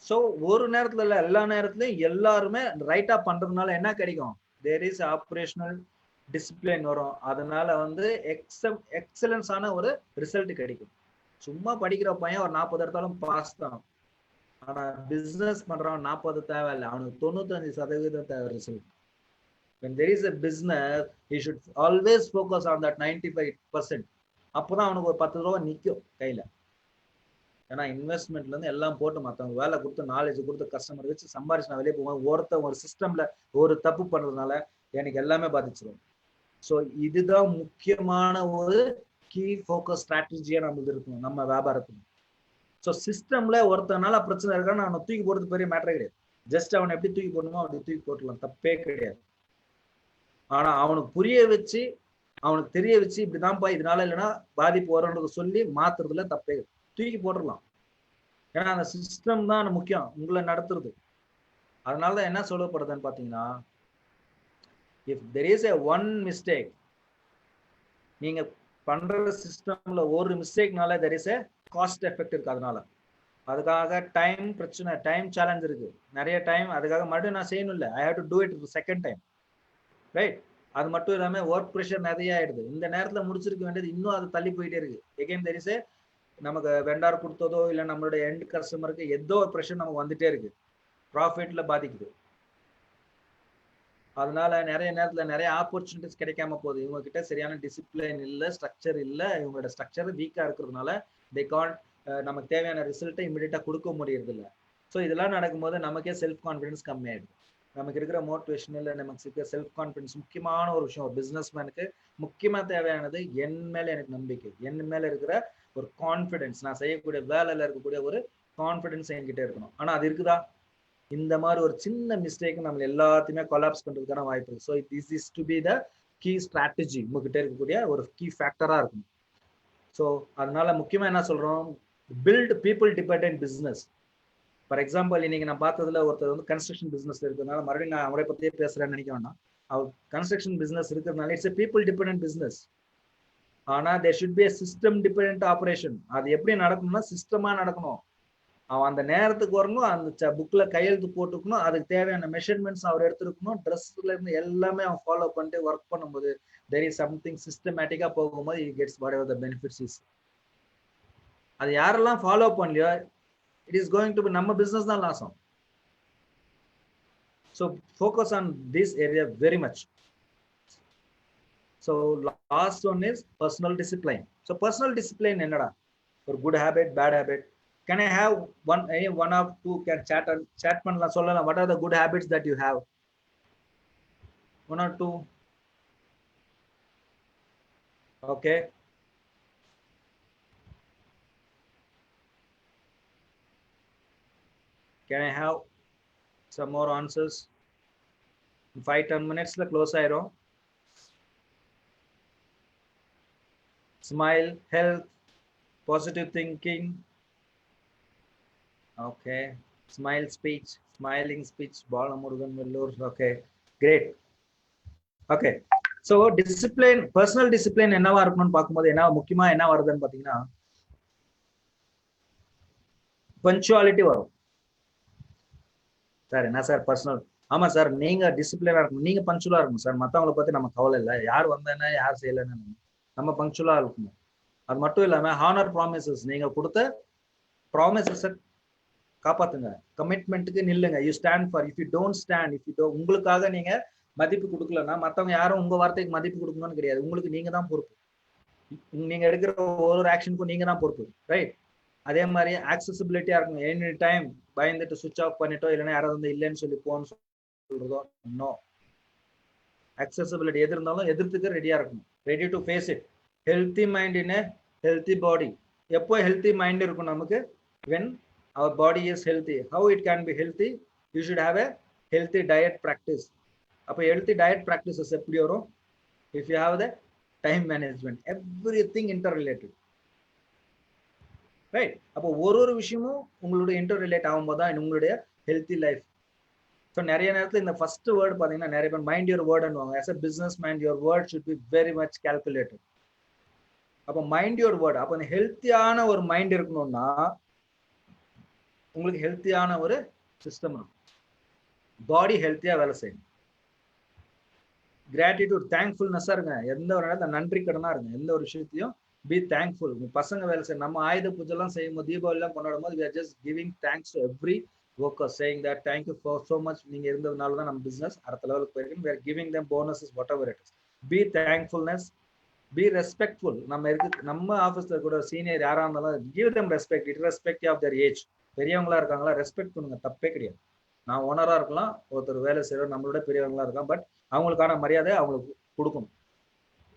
So ஒரு நேரத்துல இல்ல, எல்லா நேரத்துலயும் எல்லாருமே ரைட்டா பண்றதுனால என்ன கிடைக்கும், there is operational discipline வரும். அதனால வந்து எக்ஸலன்ஸான ஒரு ரிசல்ட் கிடைக்கும். சும்மா படிக்கிற பையன் ஒரு 40 எடுத்தாலும் பாஸ் தான். ஆனா பிசினஸ் பண்றவன் 40 தேவையில்லை, அவனுக்கு 95% தேவை result. When there is a business, he should always focus on that 95%. அப்பதான் அவனுக்கு ஒரு 10 ரூபா நிக்கும் கையில. ஏன்னா இன்வெஸ்ட்மெண்ட்ல இருந்து எல்லாம் போட்டு மத்தவங்க வேலை கொடுத்து நாலேஜ் கொடுத்து கஸ்டமர் வச்சு சம்பாரிச்சு நான் வெளியே போவேன். ஒருத்தன் ஒரு சிஸ்டம்ல ஒரு தப்பு பண்றதுனால எனக்கு எல்லாமே பாதிச்சிடும். ஸோ இதுதான் முக்கியமான ஒரு கீ ஃபோக்கஸ் ஸ்ட்ராட்டஜியா நம்மளுக்கு இருக்கும் நம்ம வியாபாரத்துக்கு. ஸோ சிஸ்டம்ல ஒருத்தனால பிரச்சனை இருக்கான்னு அவனை தூக்கி போடுறது பெரிய மேட்டரே கிடையாது. ஜஸ்ட் அவனை எப்படி தூக்கி போடணுமோ அப்படி தூக்கி போட்டுலாம், தப்பே கிடையாது. ஆனா அவனுக்கு புரிய வச்சு அவனுக்கு தெரிய வச்சு இப்படிதான்ப்பா இதனால இல்லைன்னா பாதிப்பு வரும்ன்றது சொல்லி மாத்துறதுல தப்பே, தூக்கி போட்டுடலாம். ஏன்னா அந்த சிஸ்டம் தான் முக்கியம் உங்களை நடத்துறது. அதனாலதான் என்ன சொல்லப்படுதுன்னு பாத்தீங்கன்னா, if there is a one mistake, நீங்க பண்ற சிஸ்டம்ல ஒரு மிஸ்டேக்னால there is a cost effect இருக்கு. அதனால அதுக்காக டைம் பிரச்சனை, டைம் சேலஞ்ச் இருக்கு, நிறைய டைம். அதுக்காக மறுபடியும் நான் செய்யணும் இல்லை, I have to do it second time, right? அது மட்டும் இல்லாம ஒர்க் ப்ரெஷர் நிறைய ஆயிடுது. இந்த நேரத்துல முடிச்சிருக்க வேண்டியது இன்னும் அது தள்ளி போயிட்டே இருக்கு. எகைன் தெர் இஸ் a நமக்கு வெண்டார் கொடுத்ததோ இல்லை நம்மளுடைய எண்ட் கஸ்டமருக்கு ஏதோ ஒரு ப்ரெஷர் நமக்கு வந்துட்டே இருக்கு, ப்ராஃபிட்ல பாதிக்குது. அதனால நிறைய நேரத்துல நிறைய ஆப்பர்ச்சுனிட்டிஸ் கிடைக்காம போகுது. இவங்க கிட்ட சரியான டிசிப்ளின் இல்லை, ஸ்ட்ரக்சர் இல்லை. இவங்களோட ஸ்ட்ரக்சர் வீக்கா இருக்கிறதுனால தே கான்ட் நமக்கு தேவையான ரிசல்ட்டை இமிடியேட்டா கொடுக்க முடியறது இல்லை. ஸோ இதெல்லாம் நடக்கும்போது நமக்கே செல்ஃப் கான்ஃபிடன்ஸ் கம்மியாயிடும். நமக்கு இருக்கிற மோட்டிவேஷன் இல்லை, நமக்கு இருக்கிற செல்ஃப் கான்ஃபிடன்ஸ் முக்கியமான ஒரு விஷயம். ஒரு பிஸ்னஸ் மேனுக்கு முக்கியமாக தேவையானது என் மேலே எனக்கு நம்பிக்கை, என் மேலே இருக்கிற ஒரு கான்ஃபிடன்ஸ், நான் செய்யக்கூடிய வேலையில் இருக்கக்கூடிய ஒரு கான்ஃபிடன்ஸ் என்கிட்ட இருக்கணும். ஆனால் அது இருக்குதா? இந்த மாதிரி ஒரு சின்ன மிஸ்டேக் நம்ம எல்லாத்தையுமே கொலாப்ஸ் பண்றதுக்கான வாய்ப்பு இருக்கு. So this is to be the key strategy, உங்ககிட்ட இருக்கக்கூடிய ஒரு கீ ஃபேக்டரா இருக்கும். ஸோ அதனால முக்கியமா என்ன சொல்றோம், build people dependent business. For example இன்னைக்கு நான் பார்த்ததுல ஒருத்தர் வந்து கன்ஸ்ட்ரக்ஷன் பிசினஸ் இருக்கிறதுனால மறுபடியும் நான் அவரை பத்தியே பேசுறேன்னு நினைக்க வேண்டாம். அவர் கன்ஸ்ட்ரக்ஷன் பிசினஸ் இருக்கிறதுனால இட்ஸ் பீப்புள் டிபெண்டன்ட் பிசினஸ். ஆனா there should be system dependent operation. அது எப்படி நடக்கணும்னா சிஸ்டமா நடக்கணும். அவன் அந்த நேரத்துக்கு வரணும், அந்த புக்ல கையெழுத்து போட்டுக்கணும், அதுக்கு தேவையான மெஷர்மெண்ட்ஸ் அவர் எடுத்துருக்கணும், ட்ரெஸ்ல இருந்து எல்லாமே அவன் ஃபாலோ பண்ணிட்டு ஒர்க் பண்ணும்போது தெர் இஸ் சம்திங் சிஸ்டமேட்டிக்கா போகும்போது he gets whatever the benefits is. அது யாரெல்லாம் ஃபாலோ பண்ணலையோ it is going to be நம்ம பிசினஸ் தான் லாஸ் ஆகும். So focus on this area very much. So last one is personal discipline. So personal discipline என்னடா? ஒரு good habit, bad habit. Can I have one or two can chat பண்ணலாம் சொல்லலாம். What are the good habits that you have? One or two. Okay. Can I have some more answers? 5-10 minutes la close ஆயிரும். Smile, health, positive thinking. Okay, smile speech, smiling speech, Balamurugan Vellore. Okay, great. Okay, so discipline, personal discipline என்னவா இருக்கணும்னு பார்க்கும்போது என்ன முக்கியமா என்ன வருதுன்னு பாத்தீங்கன்னா பஞ்சுவாலிட்டி வரும். சார் என்ன சார் பர்சனல்? ஆமா சார், நீங்க டிசிப்ளினா இருக்கணும், நீங்க பஞ்சுவலா இருக்கணும் சார். மத்தவங்களை பத்தி நம்ம கவலை இல்லை, யார் வந்தேன்னா யார் செய்யலைன்னு நம்ம பஞ்சுவலா இருக்கணும். அது மட்டும் இல்லாம ஹானர் ப்ராமிசஸ், நீங்க கொடுத்த ப்ராமிசஸை காப்பாத்துங்க, கமிட்மெண்ட்டுக்கு நில்லுங்க. You stand for. If you don't stand, if you to உங்களுக்காக நீங்க மதிப்பு கொடுக்கலன்னா மற்றவங்க யாரும் உங்க வார்த்தைக்கு மதிப்பு கொடுக்கணும்னு கிடையாது. உங்களுக்கு நீங்க தான் பொறுப்பு. நீங்க எடுக்கிற ஒரு ஆக்ஷனுக்கும் நீங்க தான் பொறுப்பு, ரைட்? அதே மாதிரி ஆக்சசிபிலிட்டியா இருக்கணும். எனி டைம் பயந்துட்டு சுவிட்ச் ஆஃப் பண்ணிட்டோ இல்லைன்னா யாராவது வந்து இல்லைன்னு சொல்லி போன்னு சொல்றதோ நோ. ஆக்சசிபிலிட்டி எது இருந்தாலும் எதிர்த்துக்க ரெடியா இருக்கணும், ready to face it. Healthy mind in a healthy body. எப்போ ஹெல்த்தி மைண்ட் இருக்கும் நமக்கு? when our body is healthy. How it can be healthy? You should have a healthy diet practice. அப்போ healthy diet practices எப்படி வரும்? If you have the time management, everything interrelated, right? அப்போ ஒரு விஷயமும் உங்களுடைய interrelate ஆகும்போது தான் உங்களுடைய healthy life. ஸோ நிறைய நேரத்தில் இந்த ஃபர்ஸ்ட் வேர்டு பார்த்தீங்கன்னா நிறைய பேர் மைண்ட் யுவர் வேர்டுன்னு. as a business man your word should be very much calculated. அப்போ மைண்ட் யுவர் வேர்டு. அப்போ ஹெல்த்தியான ஒரு மைண்ட் இருக்கணும்னா உங்களுக்கு ஹெல்த்தியான ஒரு சிஸ்டம் இருக்கும். பாடி ஹெல்த்தியா வேலை செய்யணும். கிராட்டிடியூட், தேங்க்ஃபுல்னஸா இருங்க. எந்த ஒரு நேரத்தில் நன்றி கடனா இருங்க. எந்த ஒரு விஷயத்தையும் பி தேங்க்ஃபுல். பசங்க வேலை செய்யணும். நம்ம ஆயுத பூஜை எல்லாம் செய்யும் போது, தீபாவளி எல்லாம் கொண்டாடும் போது we are just giving thanks to every worker, saying that thank you for so much. நீங்க இருந்ததுனால தான் நம்ம பிசினஸ் அடுத்த லெவலுக்கு போயிருக்கு. we are giving them bonuses whatever it is. be thankfulness, be respectful. நம்ம ஆஃபீஸ்ல கூட சீனியர் யாரா இருந்தாலும் give them respect irrespective of their age. பெரியவங்களா இருக்காங்களா ரெஸ்பெக்ட் பண்ணுங்க, தப்பே கிடையாது. நான் ஓனரா இருக்கலாம், ஒருத்தர் வேலை செய்யறோம் நம்மளோட பெரியவங்களா இருக்கான், பட் அவங்களுக்கான மரியாதை அவங்களுக்கு கொடுக்கணும்.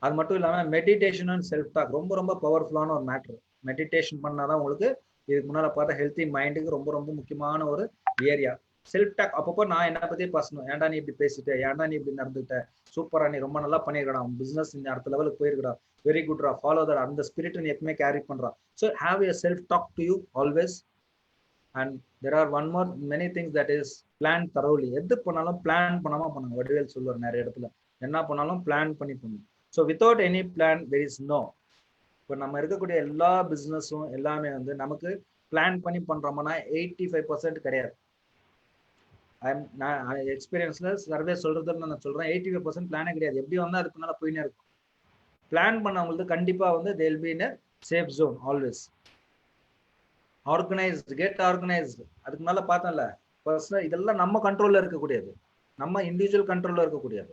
அது மட்டும் இல்லாம மெடிடேஷன் அண்ட் செல்ஃப் டாக் ரொம்ப ரொம்ப பவர்ஃபுல்லான ஒரு மேட்ரு. மெடிடேஷன் பண்ணாதான் உங்களுக்கு இதுக்கு முன்னால பார்த்தா ஹெல்த்தி மைண்டுக்கு ரொம்ப ரொம்ப முக்கியமான ஒரு ஏரியா. செல்ஃப் டாக் அப்பப்போ நான் என்ன பத்தி பேசணும். ஏன்டா நீ இப்படி பேசிட்ட, ஏன்டா நீ இப்படி நடந்துட்ட, சூப்பரா நீ ரொம்ப நல்லா பண்ணிருக்கடா, பிசினஸ் இந்த அடுத்த லெவலுக்கு போயிருக்கடா, வெரி குட்ரா, ஃபாலோ தட். அந்த ஸ்பிரிட் நீ எப்பவுமே கேரி பண்றா. So have a self talk to you always. And there are one more many things that is plan thoroughly. எது பண்ணாலும் பிளான் பண்ணாம பண்ணுங்க. வடிவேல் சொல்லுவார் நிறைய இடத்துல, என்ன பண்ணாலும் பிளான் பண்ணி பண்ணுங்க. So without any plan there is no. இப்போ நம்ம இருக்கக்கூடிய எல்லா பிஸ்னஸும் எல்லாமே வந்து நமக்கு பிளான் பண்ணி பண்றோம்னா 85% கிடையாது. நான் எக்ஸ்பீரியன்ஸ்ல சர்வே சொல்றதுன்னு நான் சொல்றேன், 85% பிளானே கிடையாது. எப்படி வந்தா அதுக்கு முன்னால போயினே இருக்கும். பிளான் பண்ணவங்களுக்கு கண்டிப்பா வந்து they will be in a safe zone always. Organised, get organised. அதுக்கு மேல பார்த்தோம்ல பர்சனல், இதெல்லாம் நம்ம கண்ட்ரோல்ல இருக்கக்கூடியது, நம்ம இண்டிவிஜுவல் கண்ட்ரோல்ல இருக்கக்கூடியது.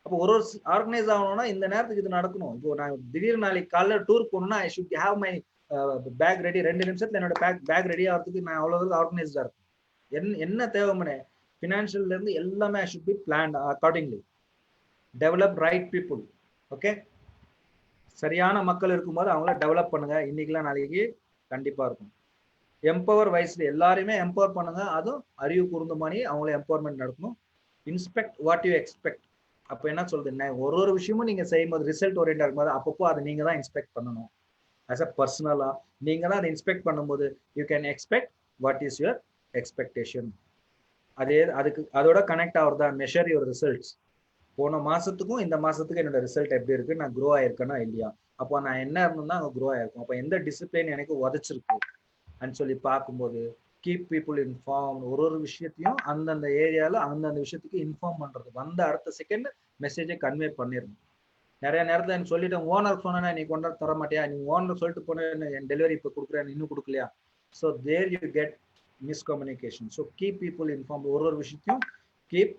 அப்போ ஒரு ஆர்கனைஸ் ஆகணும்னா இந்த நேரத்துக்கு இது நடக்கணும். இப்போ நான் திடீர்னு நாளைக்கு காலைல டூர் போகணும்னா I should have my bag ready, 2 நிமிஷத்துல என்னோட பேக் ரெடி ஆகிறதுக்கு நான் அவ்வளவு ஆர்கனைஸ்டா இருக்கும். என்ன தேவைமனே ஃபினான்ஷியல்ல இருந்து எல்லாமே I should be plant accordingly. Develop right people. Okay, சரியான மக்கள் இருக்கும்போது அவங்கள டெவலப் பண்ணுங்க. இன்னைக்குலாம் நாளைக்கு கண்டிப்பா இருக்கும். எம்பவர் வைஸ்லி எல்லாரையுமே எம்பவர் பண்ணுங்க. அதுவும் அறிவு கூர்ந்த மாதிரி அவங்கள எம்பவர்மெண்ட் நடக்கணும். Inspect what you expect. அப்போ என்ன சொல்றது, ஒரு விஷயமும் நீங்க செய்யும்போது ரிசல்ட் ஓரியன்டா இருக்கும்போது அப்பப்போ அதை நீங்க தான் இன்ஸ்பெக்ட் பண்ணணும். ஆஸ் அ பர்சனலா நீங்க தான் அதை இன்ஸ்பெக்ட் பண்ணும்போது you can expect what is your expectation. அதோட கனெக்ட் ஆகுறதா மெஷர் யுவர் ரிசல்ட்ஸ். போன மாசத்துக்கும் இந்த மாசத்துக்கும் என்னோட ரிசல்ட் எப்படி இருக்கு, நான் க்ரோ ஆயிருக்கேனா இல்லையா, அப்போ நான் என்ன இருந்தோம்னா அங்கே க்ரோ ஆயிருக்கும். அப்போ எந்த டிசிப்ளின் எனக்கு உதச்சிருக்கு அப்படின்னு சொல்லி பார்க்கும்போது கீப் பீப்புள் இன்ஃபார்ம். ஒரு விஷயத்தையும் அந்தந்த ஏரியாவில் அந்தந்த விஷயத்துக்கு இன்ஃபார்ம் பண்றது. வந்த அடுத்த செகண்ட் மெசேஜை கன்வே பண்ணிடணும். நிறைய நேரத்தில் எனக்கு சொல்லிட்டேன், ஓனர் சொன்னா நீ கொண்டா தர மாட்டியா, நீ ஓனர் சொல்லிட்டு போன என் டெலிவரி இப்போ கொடுக்குறேன் இன்னும் கொடுக்கலையா. So there you get miscommunication. So keep people inform. ஒரு விஷயத்தையும் keep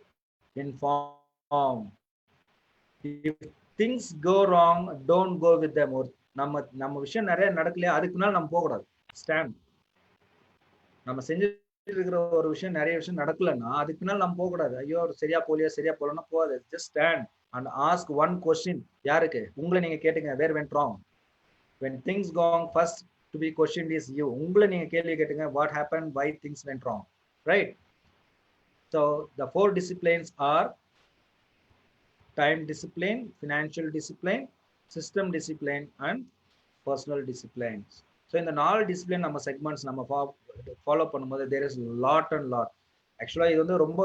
inform. If things go wrong don't go with them. ஒரு நம்ம விஷயம் நிறைய நடக்கலையா அதுக்கு முன்னால் நம்ம போகக்கூடாது. ஸ்டாண்ட். நம்ம செஞ்சுட்டு இருக்கிற ஒரு விஷயம் நிறைய விஷயம் நடக்கலன்னா அதுக்கு பின்னால் நம்ம போகக்கூடாது. ஐயோ சரியா போலன்னா போகாது. Just stand and ask one question. யாருக்கு? உங்களை நீங்க கேட்டுங்க. Where went wrong. when things gone first to be questioned is you. உங்களை நீங்க கேள்வி கேட்டுங்க. what happened, why things went wrong, right? So the 4 disciplines are time discipline, financial discipline, system discipline and personal disciplines. So இந்த 4 டிசிப்ளின் நம்ம செக்மெண்ட்ஸ் நம்ம ஃபாலோ பண்ணும்போது there is lot and lot. ஆக்சுவலாக இது வந்து ரொம்ப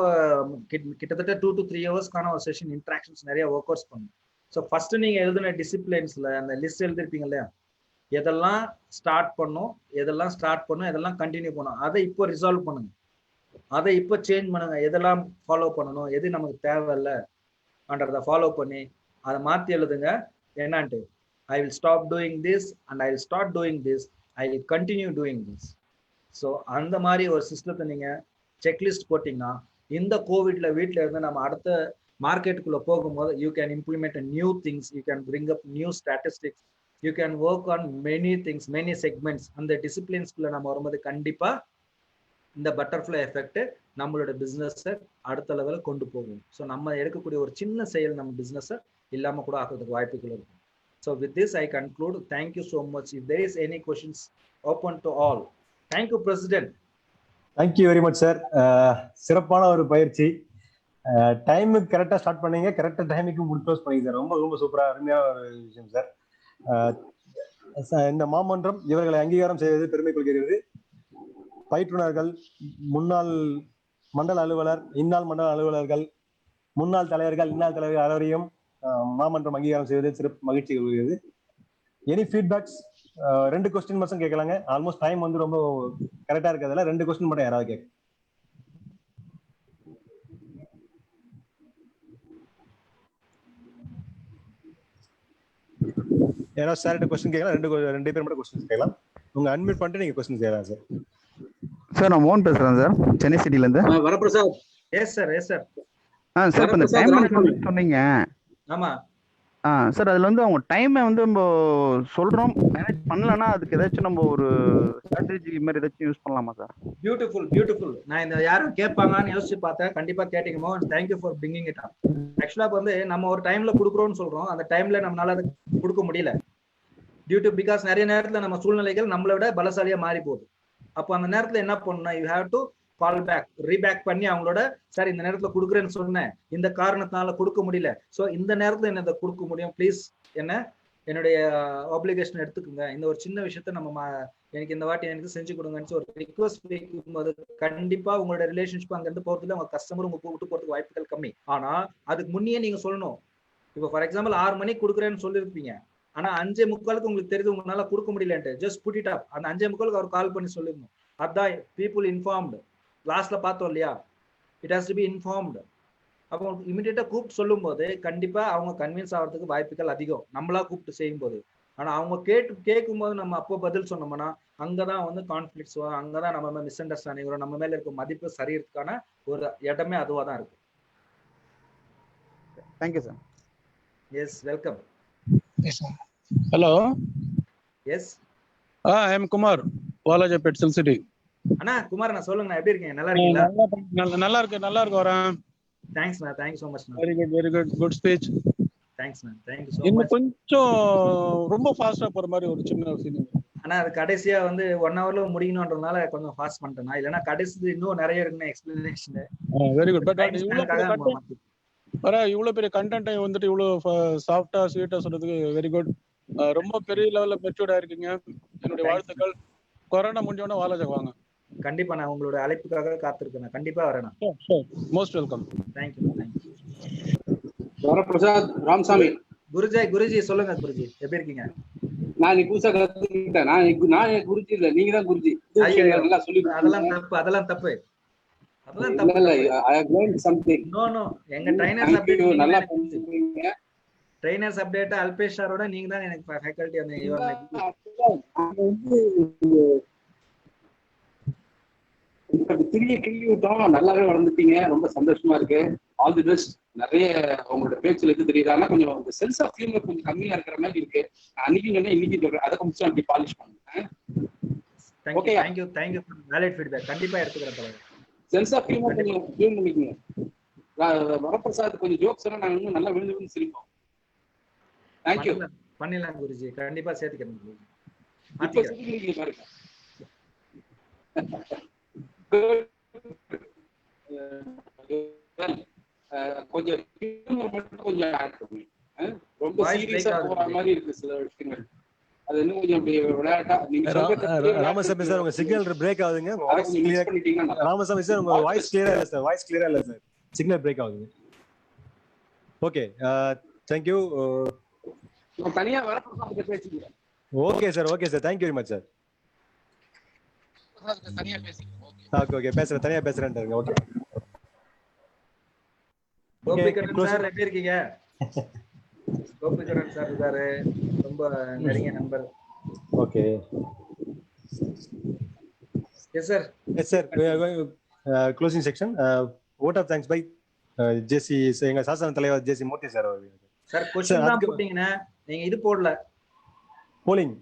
கிட்டத்தட்ட 2 to 3 ஹவர்ஸ்க்கான ஒரு செஷன். இன்ட்ராக்ஷன்ஸ் நிறைய ஒர்க் அவுட்ஸ் பண்ணும். ஸோ ஃபர்ஸ்ட் நீங்க எழுதின டிசிப்ளின்ஸ்ல அந்த லிஸ்ட் எழுதிருப்பீங்க இல்லையா, எதெல்லாம் ஸ்டார்ட் பண்ணும் எதெல்லாம் கண்டினியூ பண்ணும், அதை இப்போ ரிசால்வ் பண்ணுங்க. அதை இப்போ சேஞ்ச் பண்ணுங்க. எதெல்லாம் ஃபாலோ பண்ணணும், எது நமக்கு தேவையில்லை அன்றதை ஃபாலோ பண்ணி அதை மாற்றி எழுதுங்க. என்னான்ட்டு I will stop doing this and I will start doing this. I will continue doing this. So அந்த மாதிரி ஒரு சிஸ்டத்தை நீங்க செக்லிஸ்ட் போட்டிங்கன்னா இந்த கோவிட்ல வீட்டில் இருந்து நம்ம அடுத்த மார்க்கெட்டுக்குள்ள போகும்போது you can implement new things, you can bring up new statistics, you can work on many things, many segments. அந்த டிசிப்ளின்ஸ்குள்ள நம்ம வரும்போது கண்டிப்பா இந்த பட்டர்ஃப்ளை எஃபெக்ட் நம்மளோட பிஸ்னஸை அடுத்த லெவலில் கொண்டு போகும். ஸோ நம்ம எடுக்கக்கூடிய ஒரு சின்ன செயல் நம்ம பிஸ்னஸை இல்லாமல் கூட ஆகிறதுக்கு வாய்ப்புகள் இருக்கும். So with this I conclude. Thank you so much. If there is any questions, open to all. Thank you, President. Thank you very much, sir. சிறப்பான ஒரு பயிற்சி. டைமுக்கு கரெக்டாக ஸ்டார்ட் பண்ணீங்க, கரெக்டாக டைமுக்கு க்ளோஸ் பண்ணீங்க சார். ரொம்ப ரொம்ப சூப்பராக அருமையான ஒரு விஷயம் சார். இந்த மாமன்றம் இவர்களை அங்கீகாரம் செய்வது பெருமை கொள்கிறது. பயிற்றுனர்கள், முன்னாள் மண்டல அலுவலர், இந்நாள் மண்டல அலுவலர்கள், முன்னாள் தலைவர்கள், இந்நாள் தலைவர்கள் அனைவரையும் மாமன்றம் அங்கீகாரம் செய்வது சிறப்பு மகிழ்ச்சி கொள்கிறது. Any feedbacks? 2 கொஸ்டின் மட்டும் கேட்கலாங்க. ஆல்மோஸ்ட் டைம் வந்து ரொம்ப கரெக்டா இருக்கிறதுல 2 கொஸ்டின் மட்டும் யாராவது கேட்க. யாராவது சார்கிட்ட கொஸ்டின் கேட்கலாம். 2 பேர் மட்டும் கொஸ்டின் கேட்கலாம். உங்க அன்மியூட் பண்ணிட்டு நீங்க கொஸ்டின் கேட்கலாம் சார். சார் நான் மோகன் பேசுறேன் சார், சென்னை சிட்டில இருந்து. வரப்பிரசாத். Yes sir. சார் இப்போ இந்த டைம் மேனேஜ்மென்ட் சொன்னீங்க. ஆமா சார், அதுல வந்து அவங்க டைமை வந்து நம்ம சொல்றோம், மேனேஜ் பண்ணலன்னா அதுக்கு ஏதாச்சும் நம்ம ஒரு ஸ்ட்ராட்டஜி மாதிரி ஏதாச்சும் யூஸ் பண்ணலாமா சார்? பியூட்டிஃபுல். நான் இந்த யாரும் கேட்பாங்கன்னு யோசிச்சு பார்த்தேன். கண்டிப்பா கேட்டீங்க மோகன். Thank you for bringing it up. ஆக்சுவலா வந்து நம்ம ஒரு டைம்ல கொடுக்குறோம்னு சொல்றோம், அந்த டைம்ல நம்மளால அதை கொடுக்க முடியல. பிகாஸ் நிறைய நேரத்துல நம்ம சூழ்நிலைகள் நம்மளை விட பலசாலியா மாறி போகுது. அப்போ அந்த நேரத்துல என்ன பண்ணணும், you have to call back, ரீபேக் பண்ணி அவங்களோட சார் இந்த நேரத்துல கொடுக்குறேன்னு சொன்னேன், இந்த காரணத்தினால கொடுக்க முடியல, ஸோ இந்த நேரத்துல என்ன கொடுக்க முடியும், ப்ளீஸ் என்னுடைய ஆப்ளிகேஷன் எடுத்துக்கோங்க, இந்த ஒரு சின்ன விஷயத்த நம்ம எனக்கு இந்த வாட்டி எனக்கு செஞ்சு கொடுங்கன்னு ஒரு ரிக்வஸ்ட் வைக்கும்போது கண்டிப்பா உங்களோட ரிலேஷன்ஷிப் அங்க இருந்து போறதுல உங்க கஸ்டமர் உங்க விட்டு போறதுக்கு வாய்ப்புகள் கம்மி. ஆனா அதுக்கு முன்னே நீங்க சொல்லணும். இப்போ ஃபார் எக்ஸாம்பிள் 6 மணிக்கு கொடுக்குறேன்னு சொல்லியிருப்பீங்க, ஆனா 5:45 உங்களுக்கு தெரியுது உங்களால கொடுக்க முடியலன்ட்டு, ஜஸ்ட் புட் இட் அப். அந்த 5:45 அவர் கால் பண்ணி சொல்லிடணும். அதான் பீப்புள் இன்ஃபார்ம்டு. லாஸ்ட்ல பார்த்தோம் இல்லையா, it has to be informed. அப்போ இமிடியேட்டா கூப்பிட்டு சொல்லும் போது கண்டிப்பா அவங்க கன்வின்ஸ் ஆகிறதுக்கு வாய்ப்புகள் அதிகம், நம்மளா கூப்பிட்டு செய்யும் போது. ஆனா அவங்க கேட்கும் போது நம்ம அப்போ பதில் சொன்னோம்னா அங்கதான் வந்து கான்ஃபிளிக்ஸ் வரும், அங்கதான் நம்ம மிஸ் அண்டர்ஸ்டாண்டிங் வரும், நம்ம மேல இருக்க மதிப்பு சரியறதுக்கான ஒரு இடமே அதுவா தான் இருக்கு. Thank you sir. Yes, welcome. Hello. Yes. I am Kumar, Walaja Petzl City. அண்ணா குமார் நான் சொல்லுங்க, எப்படி இருக்கீங்க? நல்லா இருக்கீங்களா? நல்லா இருக்கு வரேன். தேங்க்ஸ் ண்ணா, தேங்க் யூ so much ண்ணா. Very good speech. தேங்க்ஸ் ண்ணா, தேங்க் யூ so இன்னும் much. கொஞ்சம் ரொம்ப ஃபாஸ்டா போற மாதிரி ஒரு சின்ன ஃபீலிங். ஆனா அது கடைசியா வந்து 1 hourல முடிக்கணும்ன்றதுனால கொஞ்சம் ஃபாஸ்ட் பண்ணிட்டேன். இல்லைன்னா கடைசி இன்னும் நிறைய இருக்குன்னு எக்ஸ்பிளனேஷன். Very good. பட் இவ்வளவு பெரிய கண்டென்ட்டை வந்துட்டு இவ்வளவு சாஃப்டா ஸ்வீட்டா சொல்றதுக்கு வெரி குட். ரொம்ப பெரிய லெவல்ல மெச்சூர்டா இருக்கீங்க. என்னுடைய வாழ்த்துக்கள். கொரோனா முடிஞ்சோடனே வாலாஜா வாங்க. கண்டிப்பா நான் உங்களோட அழைப்புக்காக காத்திருக்கேன். கண்டிப்பா வரேன். Most welcome. Thank you. Varaprasad Ramasamy. Guruji சொல்லுங்க குருஜி, எப்படி இருக்கீங்க? நான் புதுசா கத்துக்கிட்டேன். நான் குருஜி இல்ல, நீங்க தான் குருஜி. நல்லா சொல்லி. அதெல்லாம் தப்பு. I have learned something. No. எங்க ட்ரைனர்ஸ் அப்டேட் நல்லா பண்ணுவீங்க. ட்ரைனர்ஸ் அப்டேட் அல்பேஷ் சாரோட நீங்க தான் எனக்கு ஃபேக்கல்டி அந்த நல்லாவே வளர்ந்துட்டீங்க. ரொம்ப சந்தோஷமா இருக்கு. All the best. நிறைய உங்களோட பேச்சுல இருந்து தெரியுது. ஆனா கொஞ்சம் சென்ஸ் ஆஃப் ஹியூமர் கொஞ்சம் கம்மியா இருக்கிற மாதிரி இருக்கு. அன்னைக்கு இன்னைக்கு சொல்றேன், அதை கொஞ்சம் அப்படி பாலிஷ் பண்ணுங்க. Okay, thank you valid feedback. கண்டிப்பா எடுத்துக்கிறேன். சென்ஸ் ஆஃப் ஹியூமர் கொஞ்சம் டியூன் பண்ணிக்கங்க. வரப்பிரசாத் கொஞ்சம் ஜோக்ஸ் எல்லாம் நாங்க இன்னும் நல்லா விழுந்து சிரிப்போம். தேங்க்யூ. பண்ணிடலாம் குருஜி, கண்டிப்பா சேர்த்துக்கிறேன் குருஜி. இப்ப சிரிக்கிறீங்க பாருங்க. கொஞ்சம் கொஞ்சம் ரொம்ப சீரியஸா போற மாதிரி இருக்கு சில விஷயங்கள். அது இன்னும் கொஞ்சம் அப்படி விளையாட்டா நீங்க ராமசாமி சார் உங்க சிக்னல் பிரேக் ஆகுதுங்க. ராமசாமி சார் உங்க வாய்ஸ் கிளியரா இல்ல சார். சிக்னல் பிரேக் ஆகுதுங்க. Okay, thank you. நான் தனியா வரப்பிரசாத் பேசிக்கிறேன். Okay sir thank you very much sir. தனியா பேசிக்கிறேன். ஓகே பேசுறேன், தனியா பேசுறேன்றாங்க. ஓகே கோபிகரன் சார் எப்படி இருக்கீங்க? கோபிகரன் சார் இருக்காரு, ரொம்ப நெருங்கிய நண்பர். Okay yes sir. Closing section. vote of thanks by ஜேசி எங்க சாசன தலைவர் ஜேசி மூர்த்தி சார். சார் क्वेश्चन தான் போட்டீங்கனா நீங்க இது போடல. போலிங்.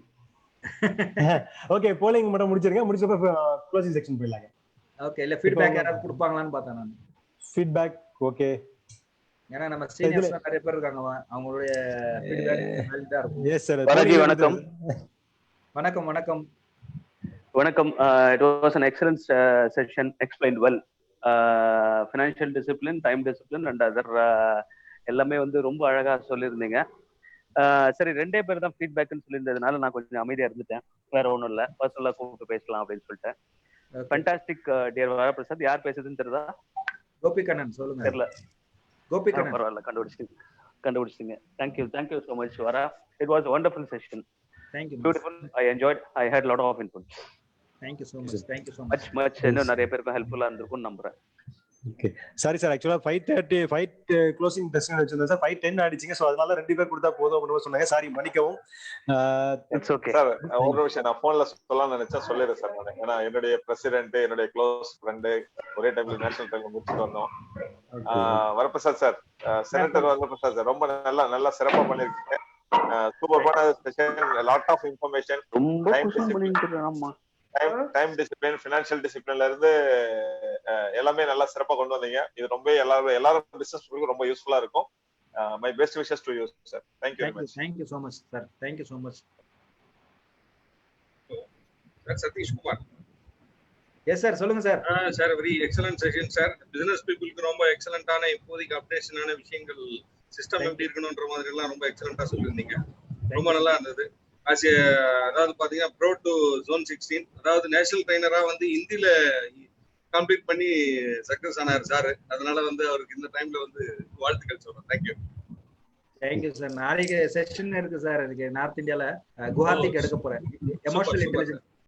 ஓகே, போலிங் மட்டும் முடிச்சிருங்க. முடிச்சப்ப க்ளோசிங் செக்ஷன் போயிடலாங்க. ஓகே, இல்ல ஃபீட்பேக் யாராவது கொடுப்பாங்களான்னு பார்த்தேன் நான். Feedback okay. ஏன்னா நம்ம சீனியர்ஸ் நிறைய பேர் இருக்காங்க, அவங்களுடைய ஃபீட்பேக் வேலிடா இருக்கும். Yes sir. வணக்கம். It was an excellent session, explained well. Financial discipline, time discipline and other எல்லாமே வந்து ரொம்ப அழகா சொல்லியிருந்தீங்க. சரி, 2 பேர் தான் ஃபீட்பேக்னு சொல்லியிருந்ததுனால நான் கொஞ்சம் அமைதியா இருந்துட்டேன். வேற ஒன்றும் இல்லை, பர்சனலா கூப்பிட்டு பேசலாம் அப்படின்னு சொல்லிட்டேன். Fantastic dear Varaprasad. யார் பேசுறதுன்னு தெரியுதா? கோபிகண்ணன் சொல்லுங்க. தெரியல. கோபிகண்ணன் பரவாயில்ல, கண்டுபிடிச்சிட்டீங்க. தேங்க்யூ so much வரா. It was a wonderful session. Thank you. Beautiful. I enjoyed. I had a lot of input. Thank you so much. Much இன்னும் நிறைய பேருக்கு ஹெல்ப்ஃபுல்லா இருந்திருக்கும்னு நம்புறேன். Okay, sorry sir. ஆக்சுவலா 5:30 ஃபைட் க்ளோசிங் டெஸ்ட் வச்சிருந்தேன் சார். 5:10 ஆடிச்சிங்க. சோ அதனால 2 பேர் கொடுத்தா போதும் அப்படின்னு சொன்னாங்க. சாரி, மன்னிக்கவும். It's okay sir. ஒரு விஷயம் நான் போன்ல சொல்லலாம்னு நினைச்சேன், சொல்லிடுறேன் சார். நான் ஏன்னா என்னுடைய பிரசிடென்ட், என்னுடைய க்ளோஸ் ஃப்ரெண்ட் ஒரே டைம்ல நேஷனல் டைம்ல முடிச்சுட்டு வந்தோம். Varaprasad sir, senator Varaprasad sir, ரொம்ப நல்லா சிறப்பா பண்ணிருக்கீங்க. சூப்பரான session, lot of information. Time discipline, financial டிசிப்ளின்ல இருந்து எல்லாமே நல்லா சிறப்பா கொண்டு வந்தீங்க. இது ரொம்ப எல்லாரும் பிசினஸ் ரொம்ப யூஸ்ஃபுல்லா இருக்கும். My best wishes to you sir. Thank you very much. Thank you so much sir. Thank you so much. Sathish Kumar. Yes sir, சொல்லுங்க sir. Sir, very excellent session sir. Business பீப்புளுக்கு ரொம்ப எக்ஸலண்டான இப்போதைக்கு அப்டேஷனான விஷயங்கள், சிஸ்டம் எப்படி இருக்கணும்ன்ற மாதிரி எல்லாம் ரொம்ப எக்ஸலண்டா சொல்லியிருந்தீங்க. ரொம்ப நல்லா இருந்தது. அதாவது பாத்தீங்கன்னா ப்ரோ டு ஜோன் 16, அதாவது நேஷனல் ட்ரைனரா வந்து ஹிந்தில கம்ப்ளீட் பண்ணி சக்சஸ் ஆனார் சார். அதனால வந்து அவருக்கு இந்த டைம்ல வந்து வாழ்த்துக்கள் சொல்றேன். Thank you sir. நாளைக்கு செஷன் இருக்கு சார். எனக்கு நார்த் இந்தியால குவாஹாத்திக்கு எடுக்க போறேன். Emotional intelligence